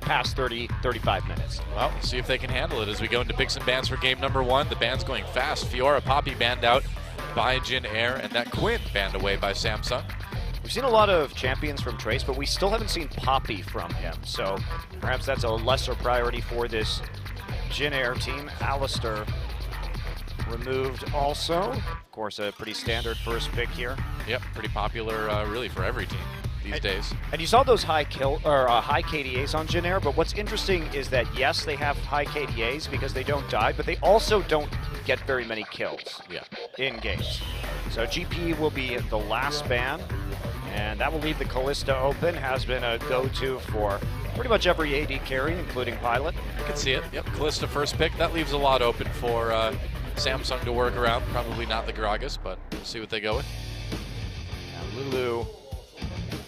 past 35 minutes. Well, we'll see if they can handle it as we go into picks and bans for game number 1. The ban's going fast. Fiora Poppy banned out by Jin Air, and that Quinn banned away by Samsung. We've seen a lot of champions from Trace, but we still haven't seen Poppy from him. So perhaps that's a lesser priority for this Jin Air team. Alistair removed also. Of course, a pretty standard first pick here. Yep, pretty popular really for every team these days. And you saw those high KDAs on Jin Air, but what's interesting is that yes, they have high KDAs because they don't die, but they also don't get very many kills in games. So GP will be the last ban, and that will leave the Kalista open. Has been a go-to for pretty much every AD carry, including Pilot. I can see it. Yep, Kalista first pick. That leaves a lot open for Samsung to work around. Probably not the Gragas, but we'll see what they go with. Now Lulu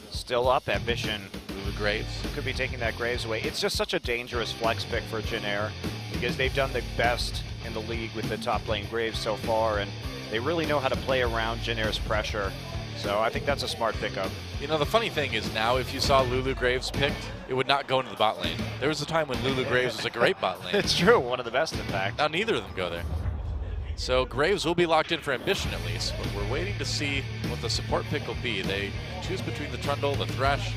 still up. Ambition. Lulu Graves. Could be taking that Graves away. It's just such a dangerous flex pick for Jin Air because they've done the best in the league with the top lane Graves so far, and they really know how to play around Jin Air's pressure. So I think that's a smart pickup. You know, the funny thing is now if you saw Lulu Graves picked, it would not go into the bot lane. There was a time when Lulu Graves was a great bot lane. It's true, one of the best in fact. Now neither of them go there. So Graves will be locked in for Ambition at least, but we're waiting to see what the support pick will be. They choose between the Trundle, the Thresh.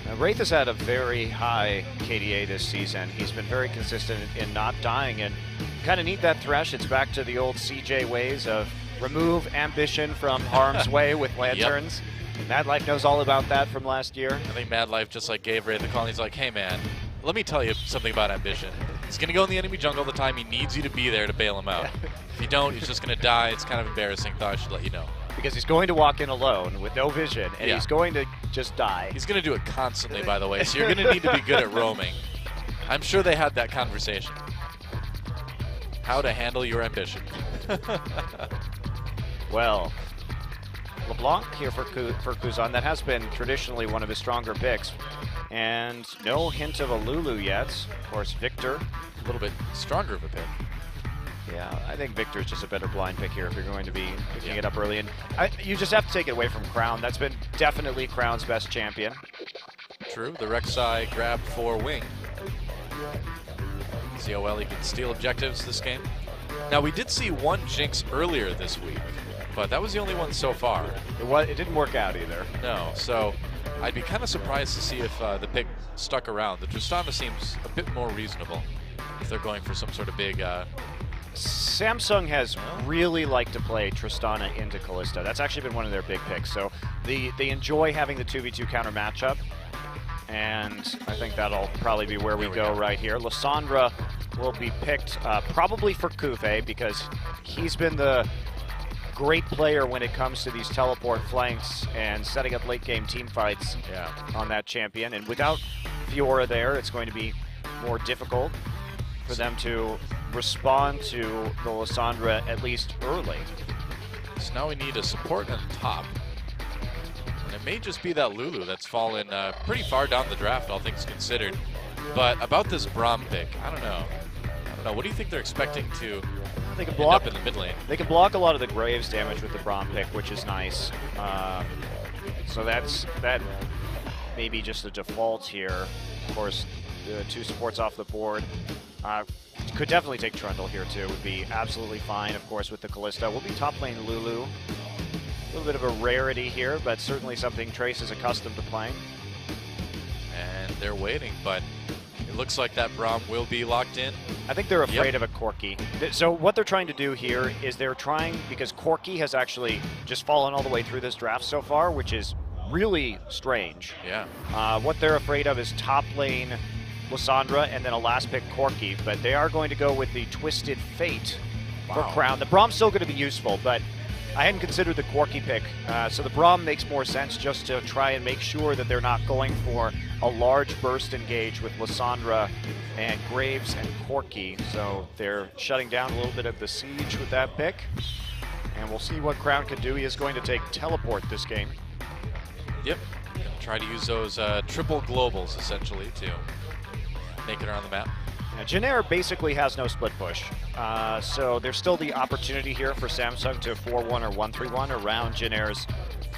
Now, Wraith has had a very high KDA this season. He's been very consistent in not dying, and kind of need that Thresh. It's back to the old CJ ways of remove Ambition from harm's way with lanterns. Mad Life knows all about that from last year. I think Mad Life just like gave Wraith a call, and he's like, hey man, let me tell you something about Ambition. He's going to go in the enemy jungle all the time. He needs you to be there to bail him out. If you don't, he's just going to die. It's kind of embarrassing. Thought I should let you know. Because he's going to walk in alone with no vision, and he's going to just die. He's going to do it constantly, by the way, so you're going to need to be good at roaming. I'm sure they had that conversation. How to handle your ambition. Well, LeBlanc here for Kuzan. That has been traditionally one of his stronger picks. And no hint of a Lulu yet. Of course, Victor. A little bit stronger of a pick. Yeah, I think Victor's just a better blind pick here if you're going to be picking it up early. And you just have to take it away from Crown. That's been definitely Crown's best champion. True, the Rek'Sai grabbed for Wing. See how well he can steal objectives this game. Now, we did see one Jinx earlier this week, but that was the only one so far. It didn't work out either. No, so I'd be kind of surprised to see if the pick stuck around. The Tristana seems a bit more reasonable if they're going for some sort of big... Samsung has really liked to play Tristana into Kalista. That's actually been one of their big picks. So they enjoy having the 2v2 counter matchup, and I think that'll probably be where we go right here. Lysandra will be picked probably for Kufe because he's been the great player when it comes to these teleport flanks and setting up late game team fights on that champion. And without Fiora there, it's going to be more difficult for them to respond to the Lysandra at least early. So now we need a support on top. And it may just be that Lulu that's fallen pretty far down the draft, all things considered. But about this Braum pick, I don't know. What do you think they're expecting to end up in the mid lane? They can block a lot of the Graves damage with the Braum pick, which is nice. So that may be just a default here. Of course, the 2 supports off the board. Could definitely take Trundle here too. Would be absolutely fine, of course, with the Kalista. Will be top lane Lulu. A little bit of a rarity here, but certainly something Trace is accustomed to playing. And they're waiting, but it looks like that Braum will be locked in. I think they're afraid of a Corki. So what they're trying to do here is they're trying, because Corki has actually just fallen all the way through this draft so far, which is really strange. Yeah. What they're afraid of is top lane Lysandra and then a last pick Corki, but they are going to go with the Twisted Fate for Crown. The Braum's still going to be useful, but I hadn't considered the Corki pick, so the Braum makes more sense just to try and make sure that they're not going for a large burst engage with Lysandra and Graves and Corki, so they're shutting down a little bit of the siege with that pick, and we'll see what Crown can do. He is going to take Teleport this game. Yep, try to use those triple globals, essentially, to make it around the map. Now, Jin Air basically has no split push, so there's still the opportunity here for Samsung to 4-1 or 1-3-1 around Jin Air's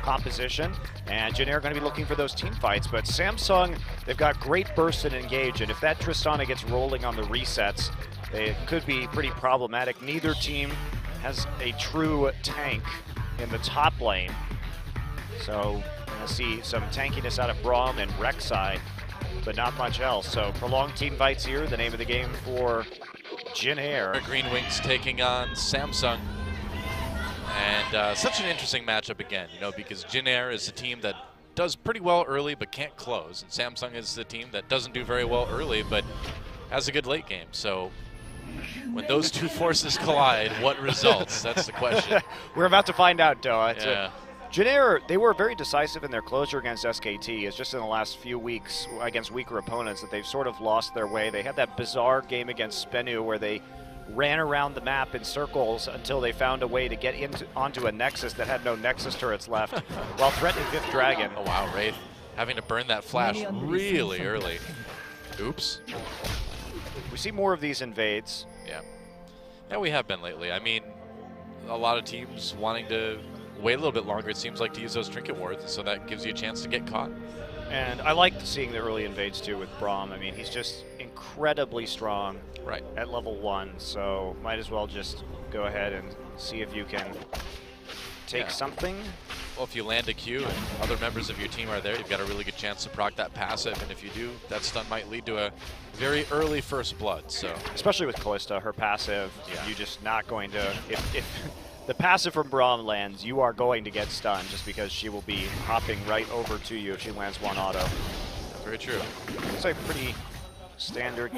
composition, and Janair are going to be looking for those team fights. But Samsung, they've got great burst and engage, and if that Tristana gets rolling on the resets, it could be pretty problematic. Neither team has a true tank in the top lane, so we're going to see some tankiness out of Braum and Rek'Sai, but not much else. So prolonged team fights here, the name of the game for Janair. Greenwings taking on Samsung. And such an interesting matchup again, you know, because Janair is a team that does pretty well early but can't close, and Samsung is the team that doesn't do very well early but has a good late game. So when those two forces collide, what results? That's the question. We're about to find out, Doa. Yeah. Janair, they were very decisive in their closure against SKT. It's just in the last few weeks against weaker opponents that they've sort of lost their way. They had that bizarre game against Spenu where they ran around the map in circles until they found a way to get onto a Nexus that had no Nexus turrets left while threatening 5th Dragon. Oh wow, Wraith having to burn that flash really early. Oops. We see more of these invades. Yeah, we have been lately. I mean, a lot of teams wanting to wait a little bit longer, it seems like, to use those trinket wards, and so that gives you a chance to get caught. And I like seeing the early invades too with Braum. I mean, he's just incredibly strong at level 1, so might as well just go ahead and see if you can take something. Well, if you land a Q and other members of your team are there, you've got a really good chance to proc that passive, and if you do, that stun might lead to a very early first blood. So especially with Kalista, her passive, you're just not going to, if the passive from Braum lands, you are going to get stunned just because she will be hopping right over to you if she lands one auto. Very true. It's like pretty standard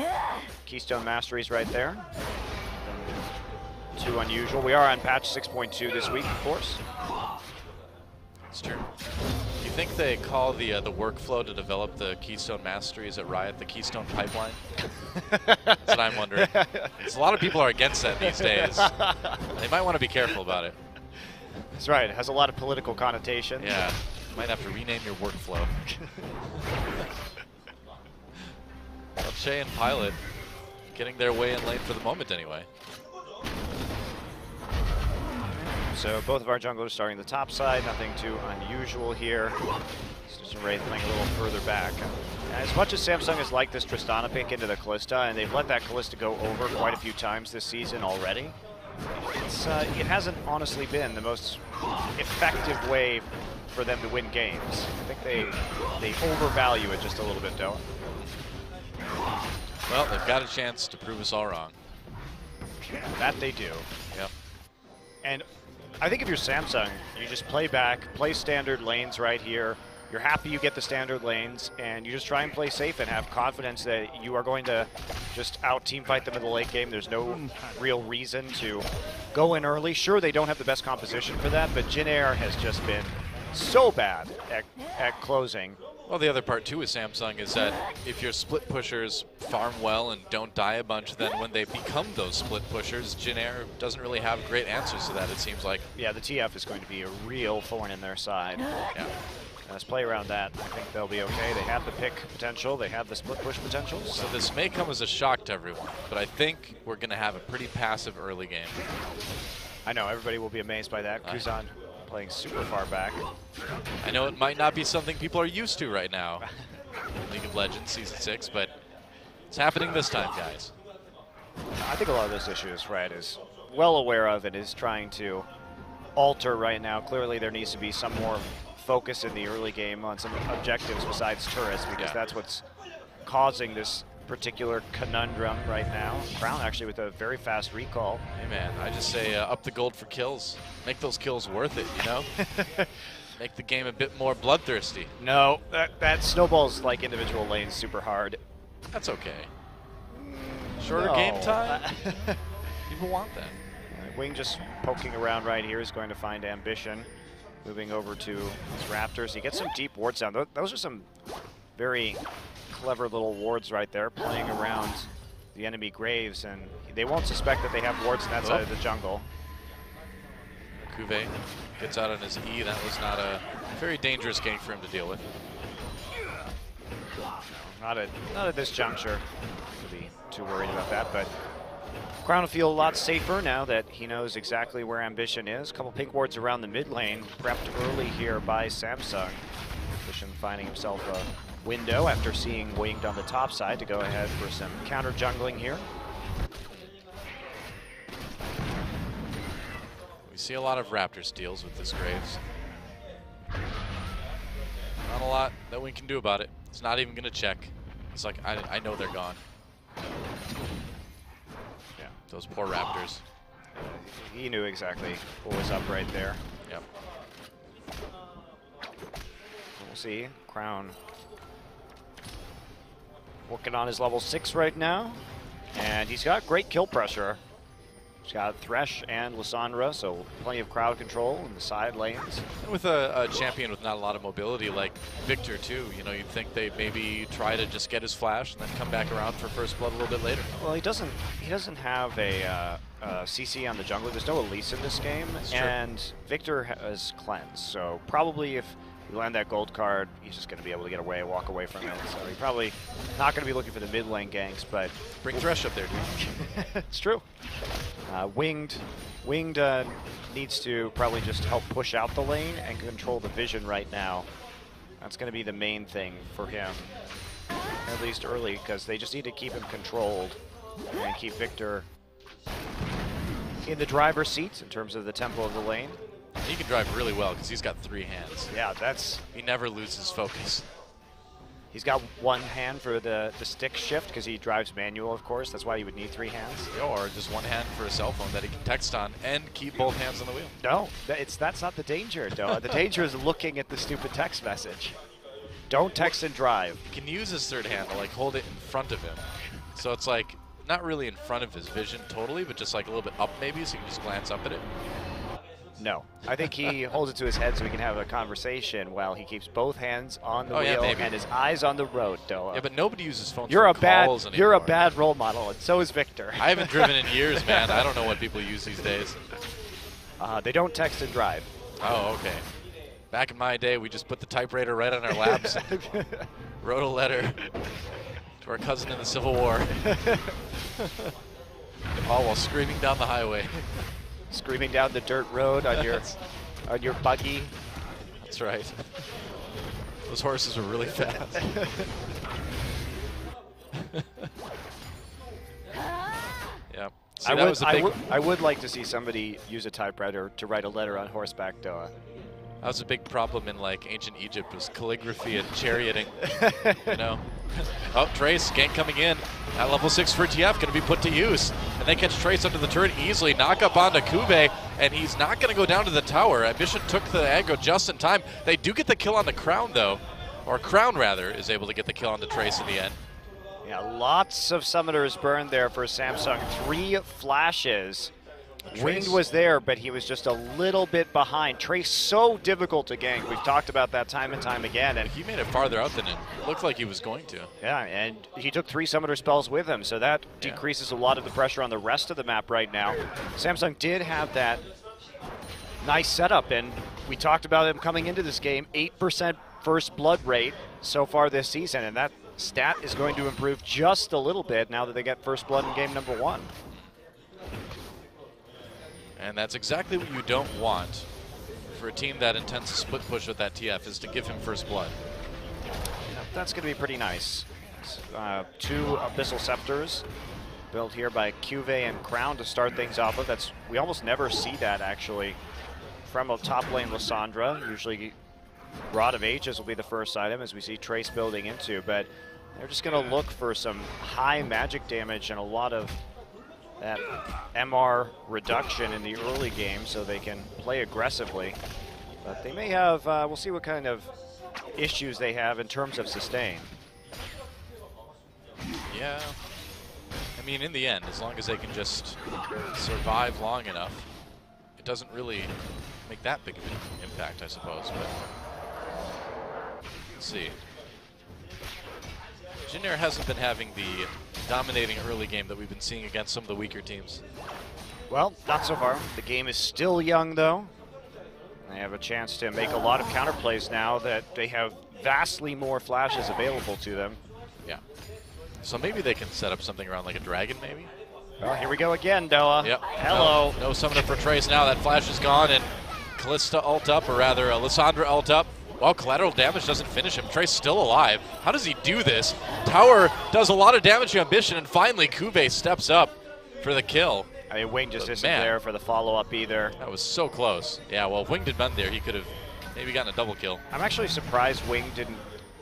Keystone Masteries right there. Too unusual. We are on patch 6.2 this week, of course. It's true. You think they call the workflow to develop the Keystone Masteries at Riot the Keystone Pipeline? That's what I'm wondering. A lot of people are against that these days. They might want to be careful about it. That's right. It has a lot of political connotation. Yeah. Might have to rename your workflow. Well, Shay and Pilot getting their way in lane for the moment anyway. So both of our junglers starting the top side, nothing too unusual here. Just Wraith playing a little further back. As much as Samsung has liked this Tristana pick into the Kalista, and they've let that Kalista go over quite a few times this season already, it hasn't honestly been the most effective way for them to win games. I think they overvalue it just a little bit, though. Well, they've got a chance to prove us all wrong. That they do. Yep. And I think if you're Samsung, you just play back, play standard lanes right here. You're happy you get the standard lanes, and you just try and play safe and have confidence that you are going to just out-team fight them in the late game. There's no real reason to go in early. Sure, they don't have the best composition for that, but Janair has just been so bad at closing. Well, the other part too with Samsung is that if your split pushers farm well and don't die a bunch, then when they become those split pushers, Janair doesn't really have great answers to that, it seems like. Yeah, the TF is going to be a real thorn in their side. Yeah. Let's play around that. I think they'll be okay. They have the pick potential. They have the split push potential. So this may come as a shock to everyone, but I think we're going to have a pretty passive early game. I know, everybody will be amazed by that. Kuzan playing super far back. I know it might not be something people are used to right now in League of Legends Season 6, but it's happening this time, guys. I think a lot of this issue is Red is well aware of and is trying to alter right now. Clearly there needs to be some more focus in the early game on some objectives besides turrets, because that's what's causing this particular conundrum right now. Crown actually with a very fast recall. Hey man, I just say up the gold for kills. Make those kills worth it, you know? Make the game a bit more bloodthirsty. No, that snowballs like individual lanes super hard. That's okay. Shorter game time? People want that. Wing just poking around right here is going to find Ambition. Moving over to his Raptors. He gets some deep wards down. Those are some very clever little wards right there, playing around the enemy graves, and they won't suspect that they have wards on that side of the jungle. Cuvée gets out on his E. That was not a very dangerous gank for him to deal with. Not at this juncture. To be too worried about that, but Crown will feel a lot safer now that he knows exactly where Ambition is. A couple pink wards around the mid lane, prepped early here by Samsung. Ambition finding himself a window after seeing Winged on the top side to go ahead for some counter jungling here. We see a lot of Raptor steals with this Graves. Not a lot that we can do about it. It's not even going to check. It's like, I know they're gone. Yeah, those poor Raptors. He knew exactly what was up right there. Yep. We'll see. Crown working on his level 6 right now. And he's got great kill pressure. He's got Thresh and Lissandra, so plenty of crowd control in the side lanes. And with a champion with not a lot of mobility like Victor too, you know, you'd think they maybe try to just get his flash and then come back around for first blood a little bit later. Well, he doesn't have a CC on the jungler. There's no Elise in this game, and Victor has cleanse. So probably if you land that gold card, he's just going to be able to get away, walk away from it. So he's probably not going to be looking for the mid lane ganks, but bring Thresh up there, dude. It's true. Winged needs to probably just help push out the lane and control the vision right now. That's going to be the main thing for him, at least early, because they just need to keep him controlled and keep Victor in the driver's seat in terms of the tempo of the lane. He can drive really well because he's got 3 hands. Yeah, he never loses focus. He's got 1 hand for the stick shift because he drives manual, of course. That's why you would need 3 hands. Or just 1 hand for a cell phone that he can text on and keep both hands on the wheel. No, that's not the danger, Doa. The danger is looking at the stupid text message. Don't text and drive. He can use his 3rd hand to like hold it in front of him. So it's like not really in front of his vision totally, but just like a little bit up maybe, so you can just glance up at it. No, I think he holds it to his head so we can have a conversation while he keeps both hands on the wheel and his eyes on the road, Doa. Yeah, but nobody uses phones for calls anymore. You're a bad role model, and so is Victor. I haven't driven in years, man. I don't know what people use these days. They don't text and drive. Oh, okay. Back in my day, we just put the typewriter right on our laps and wrote a letter to our cousin in the Civil War. All while screaming down the highway. Screaming down the dirt road on your buggy. That's right. Those horses were really fast. Yeah. See, I would like to see somebody use a typewriter to write a letter on horseback, Doa. That was a big problem in like ancient Egypt, was calligraphy and charioting. You know. Oh, Trace, gank coming in. At level 6 for TF, going to be put to use. And they catch Trace under the turret easily. Knock up onto Kube, and he's not going to go down to the tower. Ambition took the aggro just in time. They do get the kill on the Crown, though. Or Crown, rather, is able to get the kill on the Trace in the end. Yeah, lots of summoners burned there for Samsung. 3 flashes. Winged was there, but he was just a little bit behind. Trace so difficult to gank. We've talked about that time and time again. And he made it farther out than it looked like he was going to. Yeah, and he took 3 summoner spells with him, so that decreases a lot of the pressure on the rest of the map right now. Samsung did have that nice setup, and we talked about him coming into this game. 8% first blood rate so far this season, and that stat is going to improve just a little bit now that they get first blood in game number 1. And that's exactly what you don't want for a team that intends to split push with that TF, is to give him first blood. Yeah, that's going to be pretty nice. 2 Abyssal Scepters built here by Cuve and Crown to start things off with. We almost never see that, actually, from a top lane Lissandra. Usually Rod of Ages will be the first item, as we see Trace building into, but they're just going to look for some high magic damage and a lot of that MR reduction in the early game so they can play aggressively. But they may have, we'll see what kind of issues they have in terms of sustain. Yeah. I mean, in the end, as long as they can just survive long enough, it doesn't really make that big of an impact, I suppose. But let's see. Jin-Air hasn't been having the dominating early game that we've been seeing against some of the weaker teams. Well, not so far. The game is still young, though. They have a chance to make a lot of counterplays now that they have vastly more flashes available to them. Yeah. So maybe they can set up something around like a dragon, maybe? Well, here we go again, Noah. Yep. Hello. No summoner for Trace now. That flash is gone, and Callista ult up, or rather, Lissandra ult up. Well, collateral damage doesn't finish him. Trace still alive. How does he do this? Tower does a lot of damage to Ambition, and finally Kube steps up for the kill. I mean, Wing just isn't man, there for the follow-up either. That was so close. Yeah, well, if Wing had been there, he could have maybe gotten a double kill. I'm actually surprised Wing didn't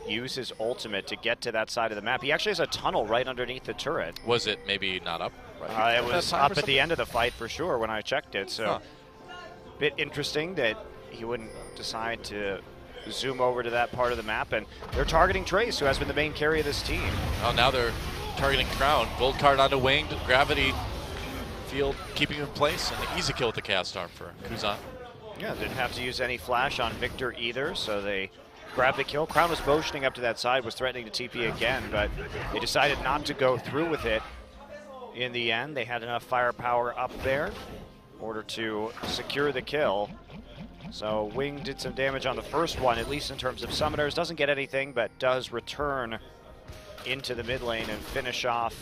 use his ultimate to get to that side of the map. He actually has a tunnel right underneath the turret. Was it maybe not up? Right It was up at the end of the fight for sure when I checked it. So, bit interesting that he wouldn't decide to zoom over to that part of the map. And they're targeting Trace, who has been the main carry of this team. Oh, now they're targeting Crown. Gold card onto Wing. Gravity field keeping him in place. And an easy kill with the cast arm for Kuzan. Yeah, didn't have to use any flash on Victor either, so they grabbed the kill. Crown was motioning up to that side, was threatening to TP again, but they decided not to go through with it. In the end, they had enough firepower up there in order to secure the kill. So Wing did some damage on the first one, at least in terms of summoners. Doesn't get anything, but does return into the mid lane and finish off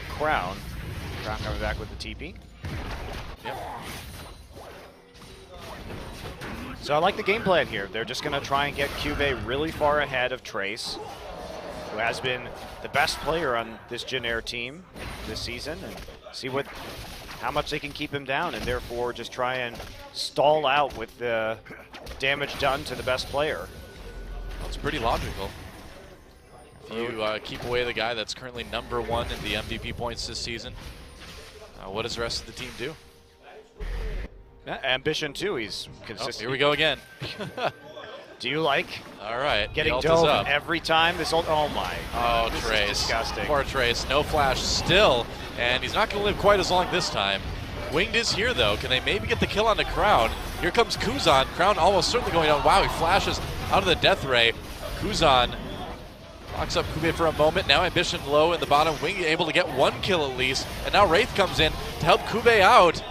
Crown. Crown coming back with the TP. Yep. So I like the game plan here. They're just going to try and get Cube really far ahead of Trace, who has been the best player on this Jin Air team this season, and see how much they can keep him down, and therefore just try and stall out with the damage done to the best player. It's pretty logical. If you keep away the guy that's currently #1 in the MVP points this season, what does the rest of the team do? Yeah, Ambition too, he's consistent. Oh, here we go again. Do you like All right, getting the ult is dove up. every time? This ult, oh my. Oh, this Trace. is disgusting. Poor Trace, no flash still, and he's not going to live quite as long this time. Winged is here though. Can they maybe get the kill on the Crown? Here comes Kuzan. Crown almost certainly going down. Wow, he flashes out of the death ray. Kuzan locks up Kube for a moment. Now Ambition low in the bottom. Wing able to get one kill at least, and now Wraith comes in to help Kube out.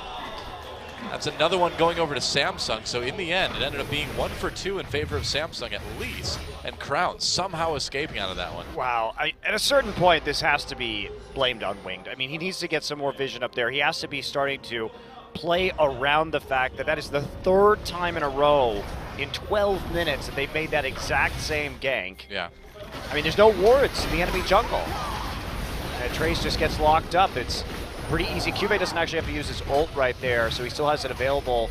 That's another one going over to Samsung. So in the end, it ended up being 1 for 2 in favor of Samsung at least, and Crown somehow escaping out of that one. Wow, at a certain point, this has to be blamed on Winged. I mean, he needs to get some more vision up there. He has to be starting to play around the fact that that is the 3rd time in a row in 12 minutes that they've made that exact same gank. Yeah. I mean, there's no wards in the enemy jungle. And Trace just gets locked up. It's pretty easy. Cube doesn't actually have to use his ult right there, so he still has it available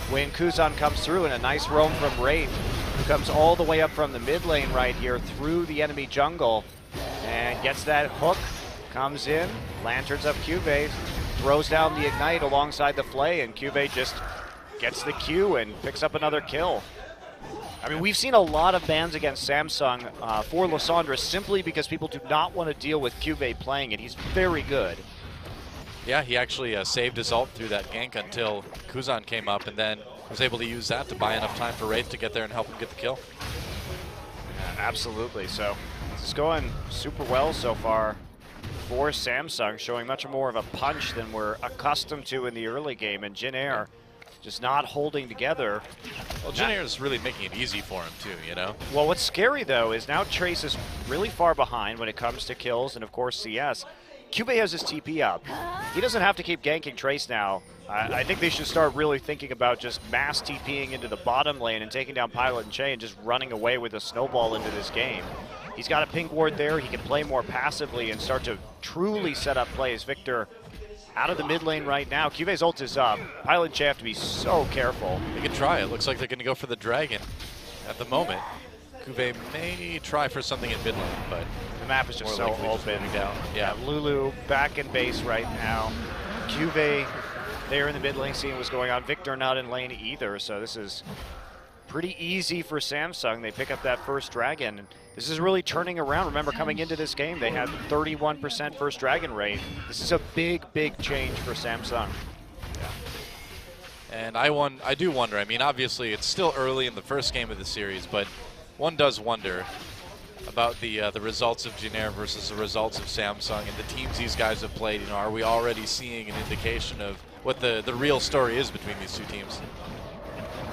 when Kuzan comes through, and a nice roam from Wraith, who comes all the way up from the mid lane right here through the enemy jungle and gets that hook, comes in, lanterns up Cube, throws down the ignite alongside the Flay, and Cube just gets the Q and picks up another kill. I mean, we've seen a lot of bans against Samsung for Lissandra simply because people do not want to deal with Cube playing it. He's very good. Yeah, he actually saved his ult through that gank until Kuzan came up, and then was able to use that to buy enough time for Wraith to get there and help him get the kill. Yeah, absolutely. So this is going super well so far for Samsung, showing much more of a punch than we're accustomed to in the early game, and Jin Air just not holding together. Well, Jin Air is really making it easy for him too, you know? Well, what's scary though is now Trace is really far behind when it comes to kills and of course CS. Cube has his TP up. He doesn't have to keep ganking Trace now. I think they should start really thinking about just mass TPing into the bottom lane and taking down Pilot and Che and just running away with a snowball into this game. He's got a pink ward there. He can play more passively and start to truly set up plays. Victor out of the mid lane right now. Cube's ult is up. Pilot and Che have to be so careful. They can try. It looks like they're going to go for the dragon at the moment. Cube may try for something in mid lane, but the map is just so open. Down. Yeah, Lulu back in base right now. Cube there in the mid lane seeing what's going on. Victor not in lane either, so this is pretty easy for Samsung. They pick up that first dragon. And this is really turning around. Remember, coming into this game, they had 31% first dragon rate. This is a big, big change for Samsung. Yeah. And I do wonder. I mean, obviously, it's still early in the first game of the series, but one does wonder about the results of Jin Air versus the results of Samsung and the teams these guys have played. You know, are we already seeing an indication of what the real story is between these two teams?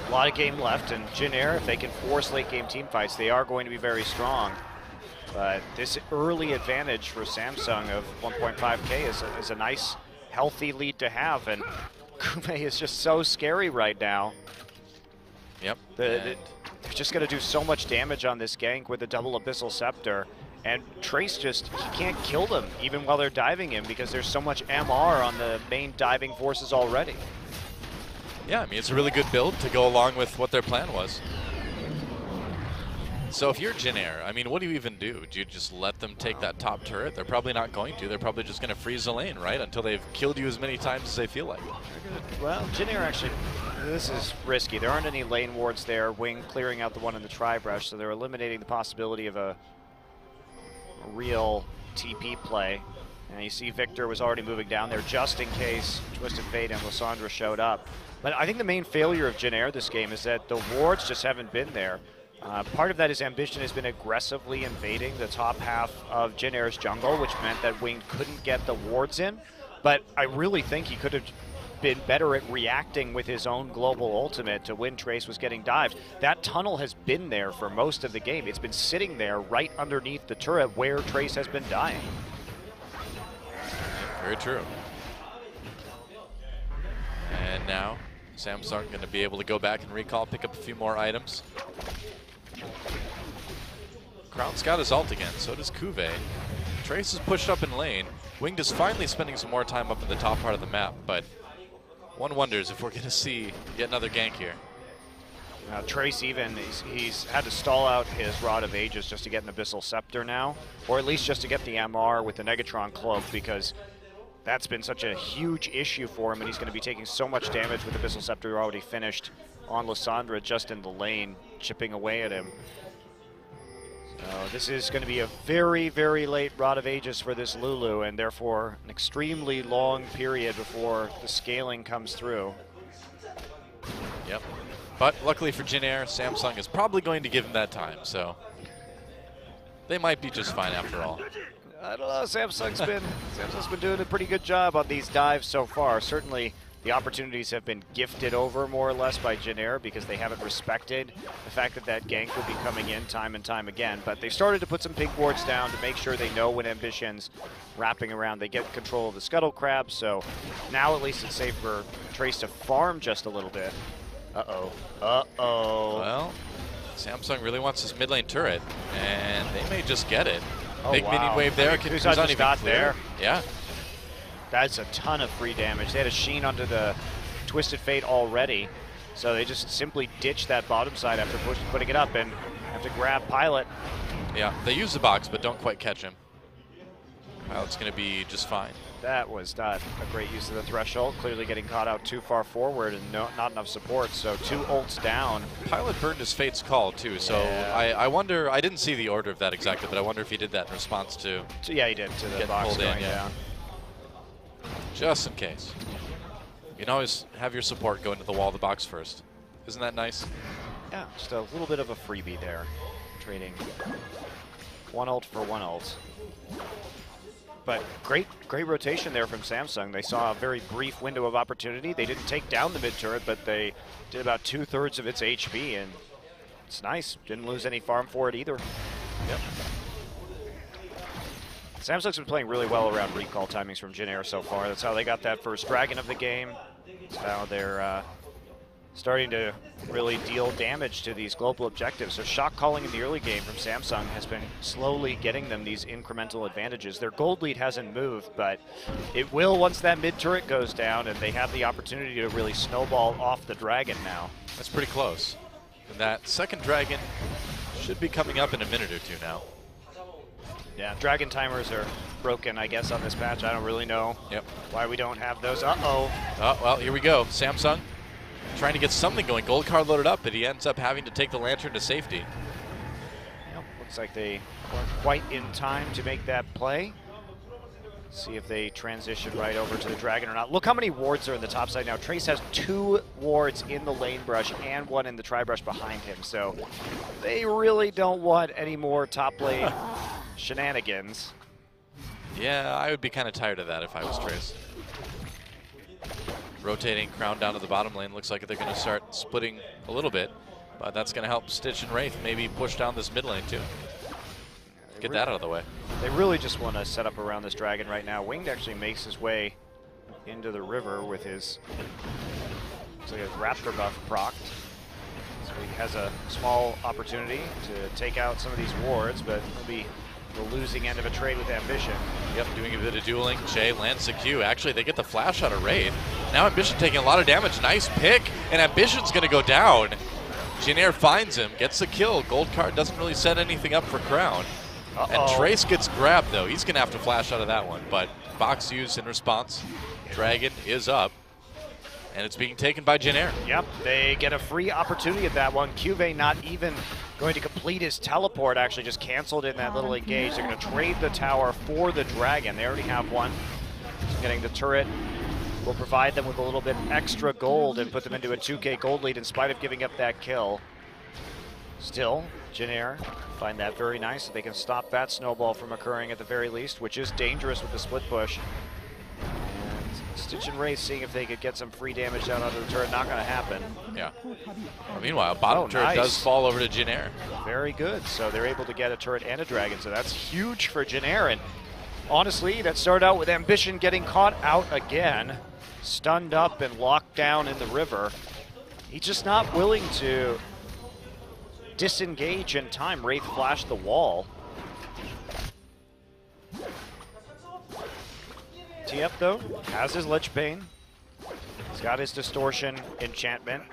A lot of game left, and Jin Air, if they can force late game team fights, they are going to be very strong. But this early advantage for Samsung of 1.5K is a nice, healthy lead to have, and Kume is just so scary right now. Yep. They're just going to do so much damage on this gank with the double Abyssal Scepter, and Trace he can't kill them even while they're diving him because there's so much MR on the main diving forces already. Yeah, I mean, it's a really good build to go along with what their plan was. So if you're Jin Air, I mean, what do you even do? Do you just let them take that top turret? They're probably not going to. They're probably just going to freeze the lane, right? Until they've killed you as many times as they feel like. Well, Jin Air actually, this is risky. There aren't any lane wards there. Wing clearing out the one in the tri-brush, so they're eliminating the possibility of a real TP play. And you see Victor was already moving down there just in case Twisted Fate and Lysandra showed up. But I think the main failure of Jin Air this game is that the wards just haven't been there. Part of that is Ambition has been aggressively invading the top half of Jin Air's jungle, which meant that Wing couldn't get the wards in. But I really think he could have been better at reacting with his own global ultimate to when Trace was getting dived. That tunnel has been there for most of the game. It's been sitting there right underneath the turret where Trace has been dying. Very true. And now Samsung going to be able to go back and recall, pick up a few more items. Crown's got his ult again, so does Kuve. Trace is pushed up in lane. Winged is finally spending some more time up in the top part of the map, but one wonders if we're going to see yet another gank here. Trace even, he's had to stall out his Rod of Ages just to get an Abyssal Scepter now, or at least just to get the MR with the Negatron Cloak, because that's been such a huge issue for him, and he's going to be taking so much damage with Abyssal Scepter already finished on Lysandra just in the lane, chipping away at him. So this is going to be a very, very late Rod of Ages for this Lulu, and therefore an extremely long period before the scaling comes through. Yep. But luckily for Jin Air, Samsung is probably going to give him that time, so they might be just fine after all. I don't know, Samsung's been doing a pretty good job on these dives so far. Certainly the opportunities have been gifted over more or less by Jin Air because they haven't respected the fact that that gank will be coming in time and time again. But they started to put some pink wards down to make sure they know when Ambition's wrapping around. They get control of the Scuttle Crab, so now at least it's safe for Trace to farm just a little bit. Uh-oh. Uh-oh. Well, Samsung really wants this mid lane turret, and they may just get it. Oh, big wow. minion wave there. Who's not even got there? Yeah. That's a ton of free damage. They had a sheen onto the Twisted Fate already, so they just simply ditched that bottom side after putting it up and have to grab Pilot. Yeah, they use the box, but don't quite catch him. Pilot's going to be just fine. That was not a great use of the threshold. Clearly getting caught out too far forward and not enough support, so 2 ults down. Pilot burned his Fate's Call, too, so yeah. I wonder, I didn't see the order of that exactly, but I wonder if he did that in response to... Yeah, he did, to the box going down. Just in case. You can always have your support go into the wall of the box first. Isn't that nice? Yeah, just a little bit of a freebie there. Trading 1 ult for 1 ult. But great rotation there from Samsung. They saw a very brief window of opportunity. They didn't take down the mid turret, but they did about 2/3 of its HP, and it's nice. Didn't lose any farm for it either. Yep. Samsung's been playing really well around recall timings from Jin Air so far. That's how they got that first Dragon of the game. That's how they're starting to really deal damage to these global objectives. So shock calling in the early game from Samsung has been slowly getting them these incremental advantages. Their gold lead hasn't moved, but it will once that mid turret goes down and they have the opportunity to really snowball off the Dragon now. That's pretty close. And that second Dragon should be coming up in a minute or two now. Yeah, Dragon timers are broken, I guess, on this patch. I don't really know why we don't have those. Uh-oh. Oh, well, here we go. Samsung trying to get something going. Gold card loaded up, but he ends up having to take the Lantern to safety. Yep, looks like they weren't quite in time to make that play. See if they transition right over to the Dragon or not. Look how many wards are in the top side now. Trace has 2 wards in the lane brush and 1 in the tri-brush behind him, so they really don't want any more top lane shenanigans. Yeah, I would be kind of tired of that if I was Trace. Rotating Crown down to the bottom lane. Looks like they're going to start splitting a little bit, but that's going to help Stitch and Wraith maybe push down this mid lane too. They Get that out of the way. They really just want to set up around this dragon right now. Winged actually makes his way into the river with his, looks like a raptor buff procced. So he has a small opportunity to take out some of these wards, but he'll be the losing end of a trade with Ambition. Yep, doing a bit of dueling. Jay lands the Q. Actually, they get the flash out of Wraith. Now Ambition taking a lot of damage. Nice pick, and Ambition's going to go down. Jinair finds him, gets the kill. Gold card doesn't really set anything up for Crown. And Trace gets grabbed, though. He's going to have to flash out of that one. But box used in response. Dragon is up. And it's being taken by Jinair. Yep, they get a free opportunity at that one. Cuvée not even going to complete his teleport, actually just canceled in that little engage. They're going to trade the tower for the dragon. They already have one. So getting the turret will provide them with a little bit extra gold and put them into a 2K gold lead in spite of giving up that kill. Still, Jinair find that very nice. They can stop that snowball from occurring at the very least, which is dangerous with the split push. And Stitch and Wraith seeing if they could get some free damage down onto the turret. Not going to happen. Yeah. Well, meanwhile, bottom turret does fall over to Jinair. Very good. So they're able to get a turret and a dragon. So that's huge for Jinair. And honestly, that started out with Ambition getting caught out again. Stunned up and locked down in the river. He's just not willing to disengage in time. Wraith flashed the wall. TF though has his Lich Bane. He's got his Distortion enchantment.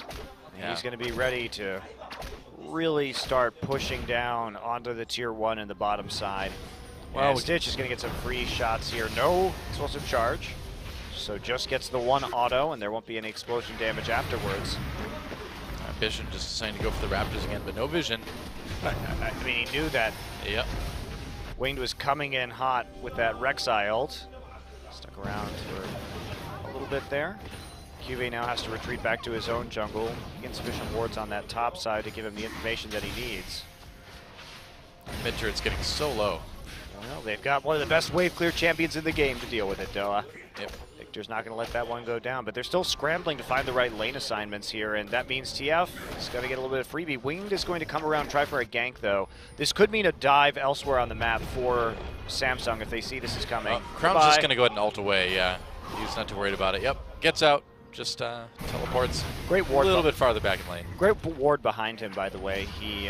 Yeah. He's going to be ready to really start pushing down onto the tier 1 in the bottom side. Well, Stitch is going to get some free shots here. No explosive charge. So just gets the one auto, and there won't be any explosion damage afterwards. Ambition just deciding to go for the Raptors again, but no vision. I mean, he knew that Yep. Winged was coming in hot with that Rek'Sai ult. Stuck around for a little bit there. Cuvée now has to retreat back to his own jungle. Insufficient wards on that top side to give him the information that he needs. Mid turret's getting so low. Well, they've got one of the best wave clear champions in the game to deal with it, Doa. Yep. Victor's not going to let that one go down, but they're still scrambling to find the right lane assignments here, and that means TF is going to get a little bit of freebie. Winged is going to come around, try for a gank, though. This could mean a dive elsewhere on the map for Samsung if they see this is coming. Crown's just going to go ahead and ult away, yeah. He's not too worried about it. Yep, gets out, just teleports Great ward. A little bit farther back in lane. Great ward behind him, by the way. He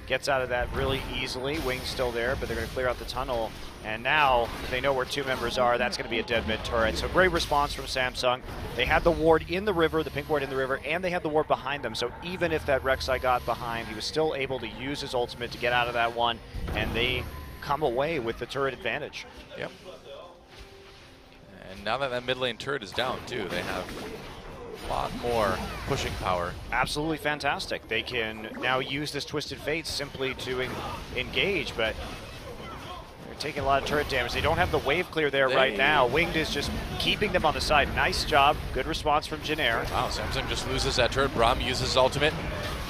gets out of that really easily. Wing's still there, but they're going to clear out the tunnel. And now they know where two members are. That's going to be a dead mid turret. So great response from Samsung. They had the ward in the river, the pink ward in the river, and they had the ward behind them. So even if that Rek'Sai got behind, he was still able to use his ultimate to get out of that one. And they come away with the turret advantage. Yep. And now that that mid lane turret is down too, they have a lot more pushing power. Absolutely fantastic. They can now use this Twisted Fate simply to engage, but they're taking a lot of turret damage. They don't have the wave clear there right now. Winged is just keeping them on the side. Nice job. Good response from Jinair. Wow, Samsung just loses that turret. Braum uses his ultimate.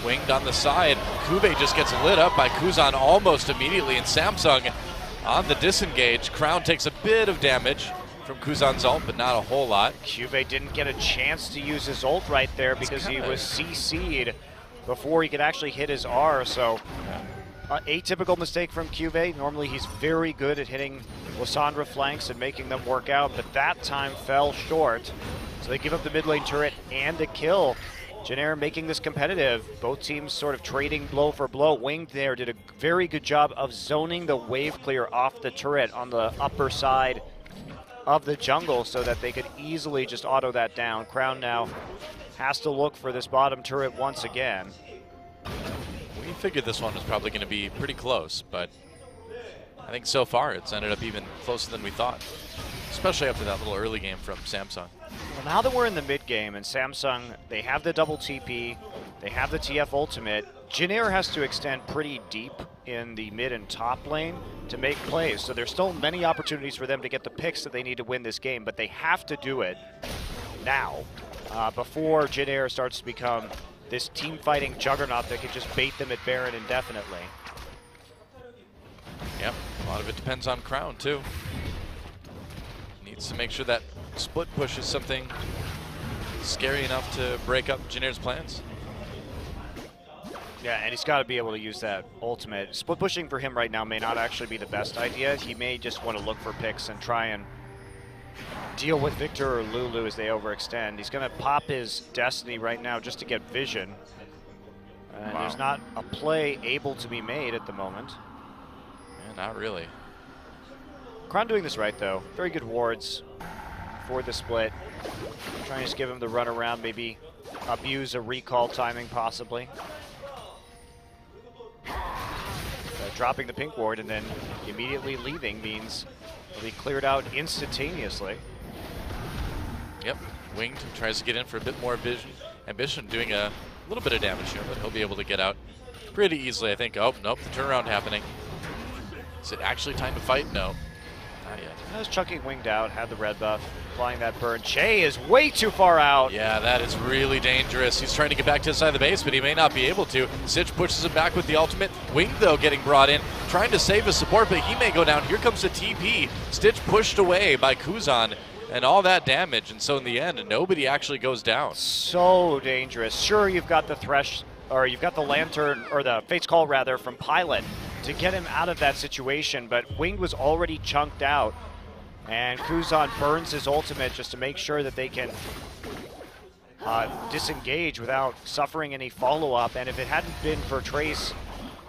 Winged on the side. Cuvée just gets lit up by Kuzan almost immediately, and Samsung on the disengage. Crown takes a bit of damage from Kuzan's ult, but not a whole lot. Cuvée didn't get a chance to use his ult right there because he was CC'd before he could actually hit his R, so atypical mistake from Cuvée. Normally he's very good at hitting Lissandra flanks and making them work out, but that time fell short. So they give up the mid lane turret and a kill. Jinair making this competitive. Both teams sort of trading blow for blow. Winged there did a very good job of zoning the wave clear off the turret on the upper side of the jungle so that they could easily just auto that down. Crown now has to look for this bottom turret once again. We figured this one was probably going to be pretty close, but I think so far it's ended up even closer than we thought, especially after that little early game from Samsung. Well, now that we're in the mid game and Samsung, they have the double TP, they have the TF ultimate, Jinair has to extend pretty deep in the mid and top lane to make plays. So there's still many opportunities for them to get the picks that they need to win this game, but they have to do it now before Jinair starts to become this team fighting juggernaut that can just bait them at Baron indefinitely. Yep, a lot of it depends on Crown too. Needs to make sure that split push is something scary enough to break up Jinair's plans. Yeah, and he's got to be able to use that ultimate. Split pushing for him right now may not actually be the best idea. He may just want to look for picks and try and deal with Victor or Lulu as they overextend. He's going to pop his Destiny right now just to get vision. And there's not a play able to be made at the moment. Yeah, not really. Crown doing this right, though. Very good wards for the split. Trying to just give him the run around, maybe abuse a recall timing possibly. Dropping the pink ward and then immediately leaving means he'll be cleared out instantaneously. Yep, Winged tries to get in for a bit more vision. Ambition doing a little bit of damage here, but he'll be able to get out pretty easily, I think. Oh, nope, the turnaround happening. Is it actually time to fight? No, not yet. I was chucking Winged out, had the red buff, applying that burn. Che is way too far out. Yeah, that is really dangerous. He's trying to get back to the side of the base, but he may not be able to. Stitch pushes him back with the ultimate. Winged, though, getting brought in, trying to save his support, but he may go down. Here comes the TP. Stitch pushed away by Kuzan, and all that damage, and so in the end, nobody actually goes down. So dangerous. Sure, you've got the Thresh, or you've got the Lantern, or the Fate's Call, rather, from Pilot to get him out of that situation, but Winged was already chunked out. And Kuzan burns his ultimate just to make sure that they can disengage without suffering any follow-up. And if it hadn't been for Trace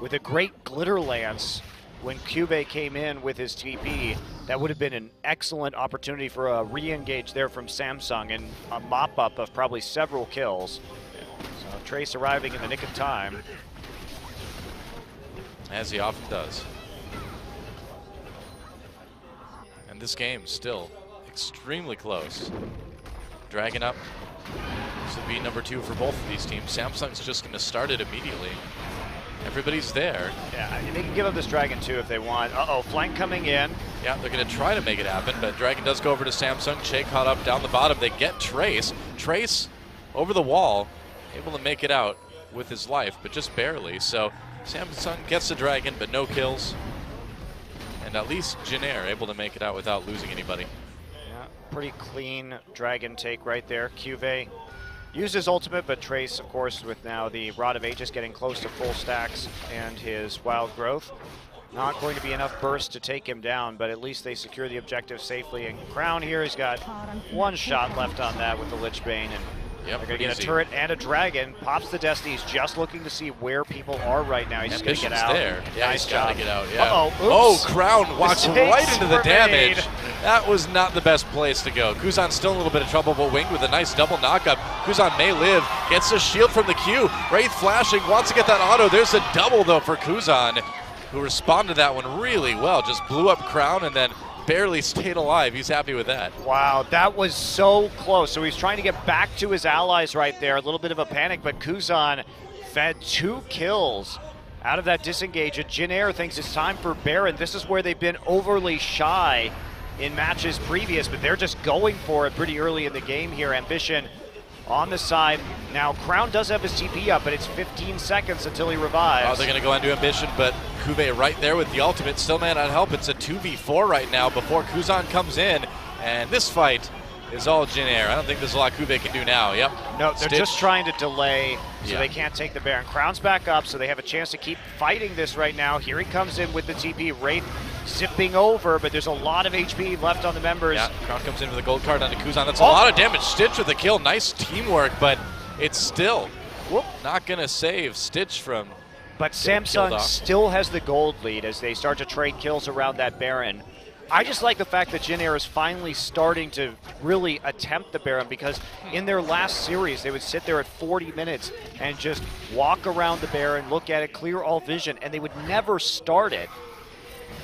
with a great Glitter Lance when Cube came in with his TP, that would have been an excellent opportunity for a re-engage there from Samsung and a mop-up of probably several kills. So Trace arriving in the nick of time. As he often does. And this game still extremely close. Dragon up. This will be number 2 for both of these teams. Samsung's just going to start it immediately. Everybody's there. Yeah, they can give up this Dragon too if they want. Uh-oh, flank coming in. Yeah, they're going to try to make it happen, but Dragon does go over to Samsung. Che caught up down the bottom. They get Trace. Trace over the wall, able to make it out with his life, but just barely. So Samsung gets the Dragon, but no kills. And at least Jinair able to make it out without losing anybody. Yeah, pretty clean Dragon take right there. Cuvée used his ultimate, but Trace, of course, with now the Rod of Aegis getting close to full stacks and his Wild Growth, not going to be enough burst to take him down, but at least they secure the objective safely. And Crown here has got one shot left on that with the Lich Bane, and they're going to get a turret and a Dragon. Pops the Destiny. He's just looking to see where people are right now. He's just going to get out. There. Yeah, nice he's got to get out. Yeah. Uh-oh, oh, Crown walks right into the damage. Made. That was not the best place to go. Kuzan's still in a little bit of trouble, but Winged with a nice double knockup. Kuzan may live. Gets a shield from the Q. Wraith flashing. Wants to get that auto. There's a double, though, for Kuzan, who responded to that one really well. Just blew up Crown and then barely stayed alive. He's happy with that. Wow, that was so close. So he's trying to get back to his allies right there. A little bit of a panic, but Kuzan fed 2 kills out of that disengage. And Jinair thinks it's time for Baron. This is where they've been overly shy in matches previous, but they're just going for it pretty early in the game here. Ambition on the side. Now, Crown does have his TP up, but it's 15 seconds until he revives. Oh, they're going to go into Ambition, but Kube right there with the ultimate. Still man on help. It's a 2v4 right now before Kuzan comes in. And this fight is all Jinair. I don't think there's a lot Kube can do now. Yep. No, they're Stitch. just trying to delay so they can't take the Baron. Crown's back up, so they have a chance to keep fighting this right now. Here he comes in with the TP. Wraith zipping over, but there's a lot of HP left on the members. Yeah, Crown comes in with a gold card onto Kuzan. That's a lot of damage. Stitch with the kill. Nice teamwork, but it's still not going to save Stitch from But Samsung still has the gold lead as they start to trade kills around that Baron. I just like the fact that Jinair is finally starting to really attempt the Baron, because in their last series, they would sit there at 40 minutes and just walk around the Baron, look at it, clear all vision, and they would never start it.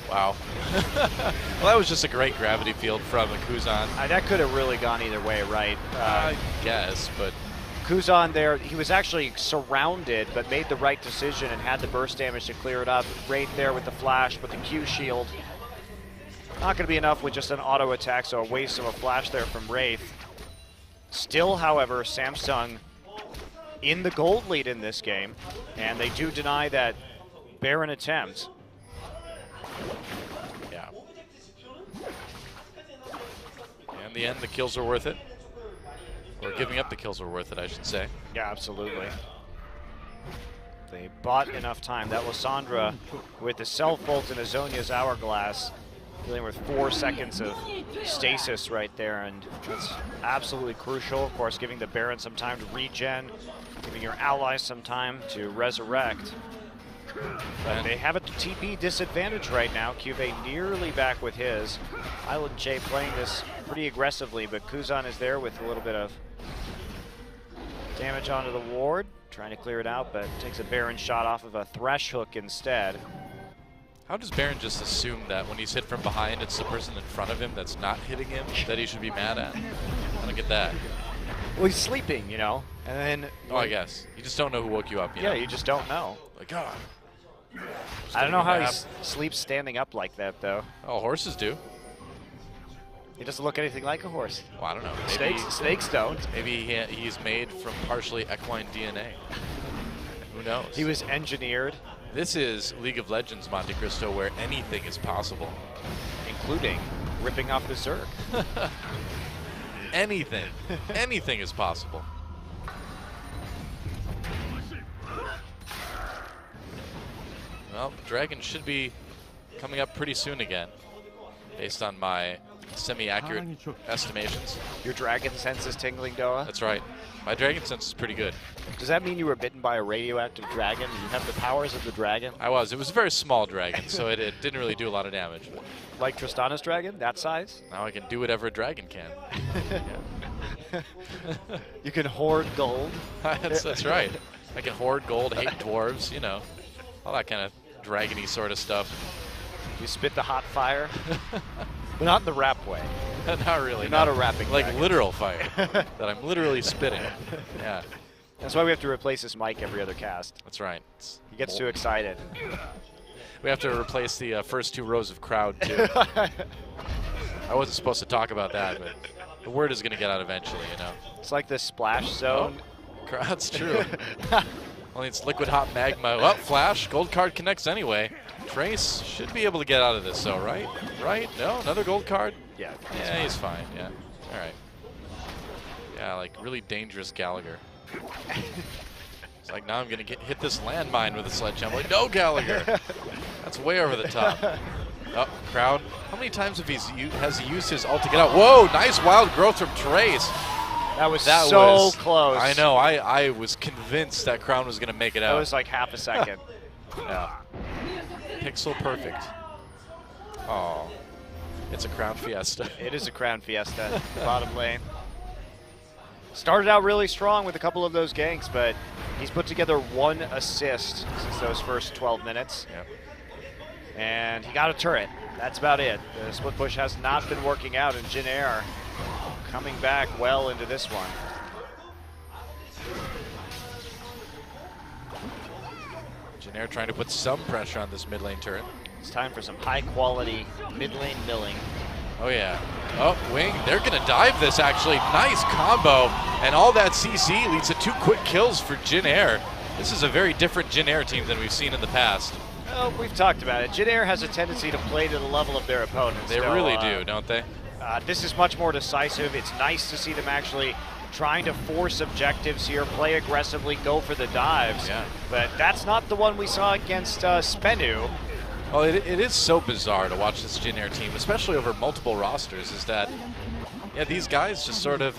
Wow. Well, that was just a great gravity field from Kuzan. That could have really gone either way, right? I guess, but Kuzan there, he was actually surrounded, but made the right decision and had the burst damage to clear it up. Right there with the flash, but the Q shield. Not going to be enough with just an auto attack, so a waste of a flash there from Wraith. Still, however, Samsung in the gold lead in this game, and they do deny that Baron attempt. Yeah. In the end, the kills are worth it. Or giving up the kills are worth it, I should say. Yeah, absolutely. They bought enough time. That Lysandra with the self-ult in Azonia's Hourglass, dealing with 4 seconds of stasis right there, and that's absolutely crucial. Of course, giving the Baron some time to regen, giving your allies some time to resurrect. But they have a TP disadvantage right now. Cuvée nearly back with his. Island J playing this pretty aggressively, but Kuzan is there with a little bit of damage onto the ward. Trying to clear it out, but takes a Baron shot off of a Thresh hook instead. How does Baron just assume that when he's hit from behind, it's the person in front of him that's not hitting him that he should be mad at? I don't get that. Well, he's sleeping, you know, and then... Oh, I guess. You just don't know who woke you up, you know? You just don't know. Like, God. I don't know how he sleeps standing up like that, though. Oh, horses do. He doesn't look anything like a horse. Well, I don't know. Maybe snakes don't. Maybe he's made from partially equine DNA. Who knows? He was engineered. This is League of Legends Monte Cristo, where anything is possible. Including ripping off the Zerg. Anything. Anything is possible. Well, Dragon should be coming up pretty soon again, based on my semi-accurate estimations. Your dragon sense is tingling, Doa? That's right. My dragon sense is pretty good. Does that mean you were bitten by a radioactive dragon? You have the powers of the dragon? I was. It was a very small dragon, so it didn't really do a lot of damage. Like Tristana's dragon? That size? Now I can do whatever a dragon can. You can hoard gold? That's right. I can hoard gold, hate dwarves, you know. All that kind of dragony sort of stuff. You spit the hot fire? But not in the rap way. Not really. Not a rapping like dragon. Literal fire that I'm literally spitting. Yeah. That's why we have to replace his mic every other cast. That's right. He gets too excited. We have to replace the first 2 rows of crowd, too. I wasn't supposed to talk about that, but the word is going to get out eventually, you know. It's like the splash zone. Oh, that's true. Only it's liquid hot magma. Well, Flash, gold card connects anyway. Trace should be able to get out of this, though, right? Right? No? Another gold card? Yeah. Yeah, he's fine. Yeah. All right. Yeah, like really dangerous Gallagher. It's like, now I'm going to hit this landmine with a sledgehammer. Like, no, Gallagher. That's way over the top. Oh, crowd. How many times has he used his ult to get out? Whoa, nice wild growth from Trace. That was so close. I know. I was convinced that Crown was going to make it out. That was like half a second. Yeah. Pixel perfect. Oh, it's a Crown Fiesta. It is a Crown Fiesta, bottom lane. Started out really strong with a couple of those ganks, but he's put together 1 assist since those first 12 minutes. Yep. And he got a turret. That's about it. The split push has not been working out, and Jin Air coming back well into this one. Jin Air trying to put some pressure on this mid lane turret. It's time for some high-quality mid-lane milling. Oh, yeah. Oh, Wing, they're going to dive this, actually. Nice combo. And all that CC leads to 2 quick kills for Jin Air. This is a very different Jin Air team than we've seen in the past. Well, we've talked about it. Jin Air has a tendency to play to the level of their opponents. They really do, don't they? This is much more decisive. It's nice to see them actually trying to force objectives here, play aggressively, go for the dives. Yeah. But that's not the one we saw against Spenu. Well, it is so bizarre to watch this Jin Air team, especially over multiple rosters, is that, yeah, these guys just sort of,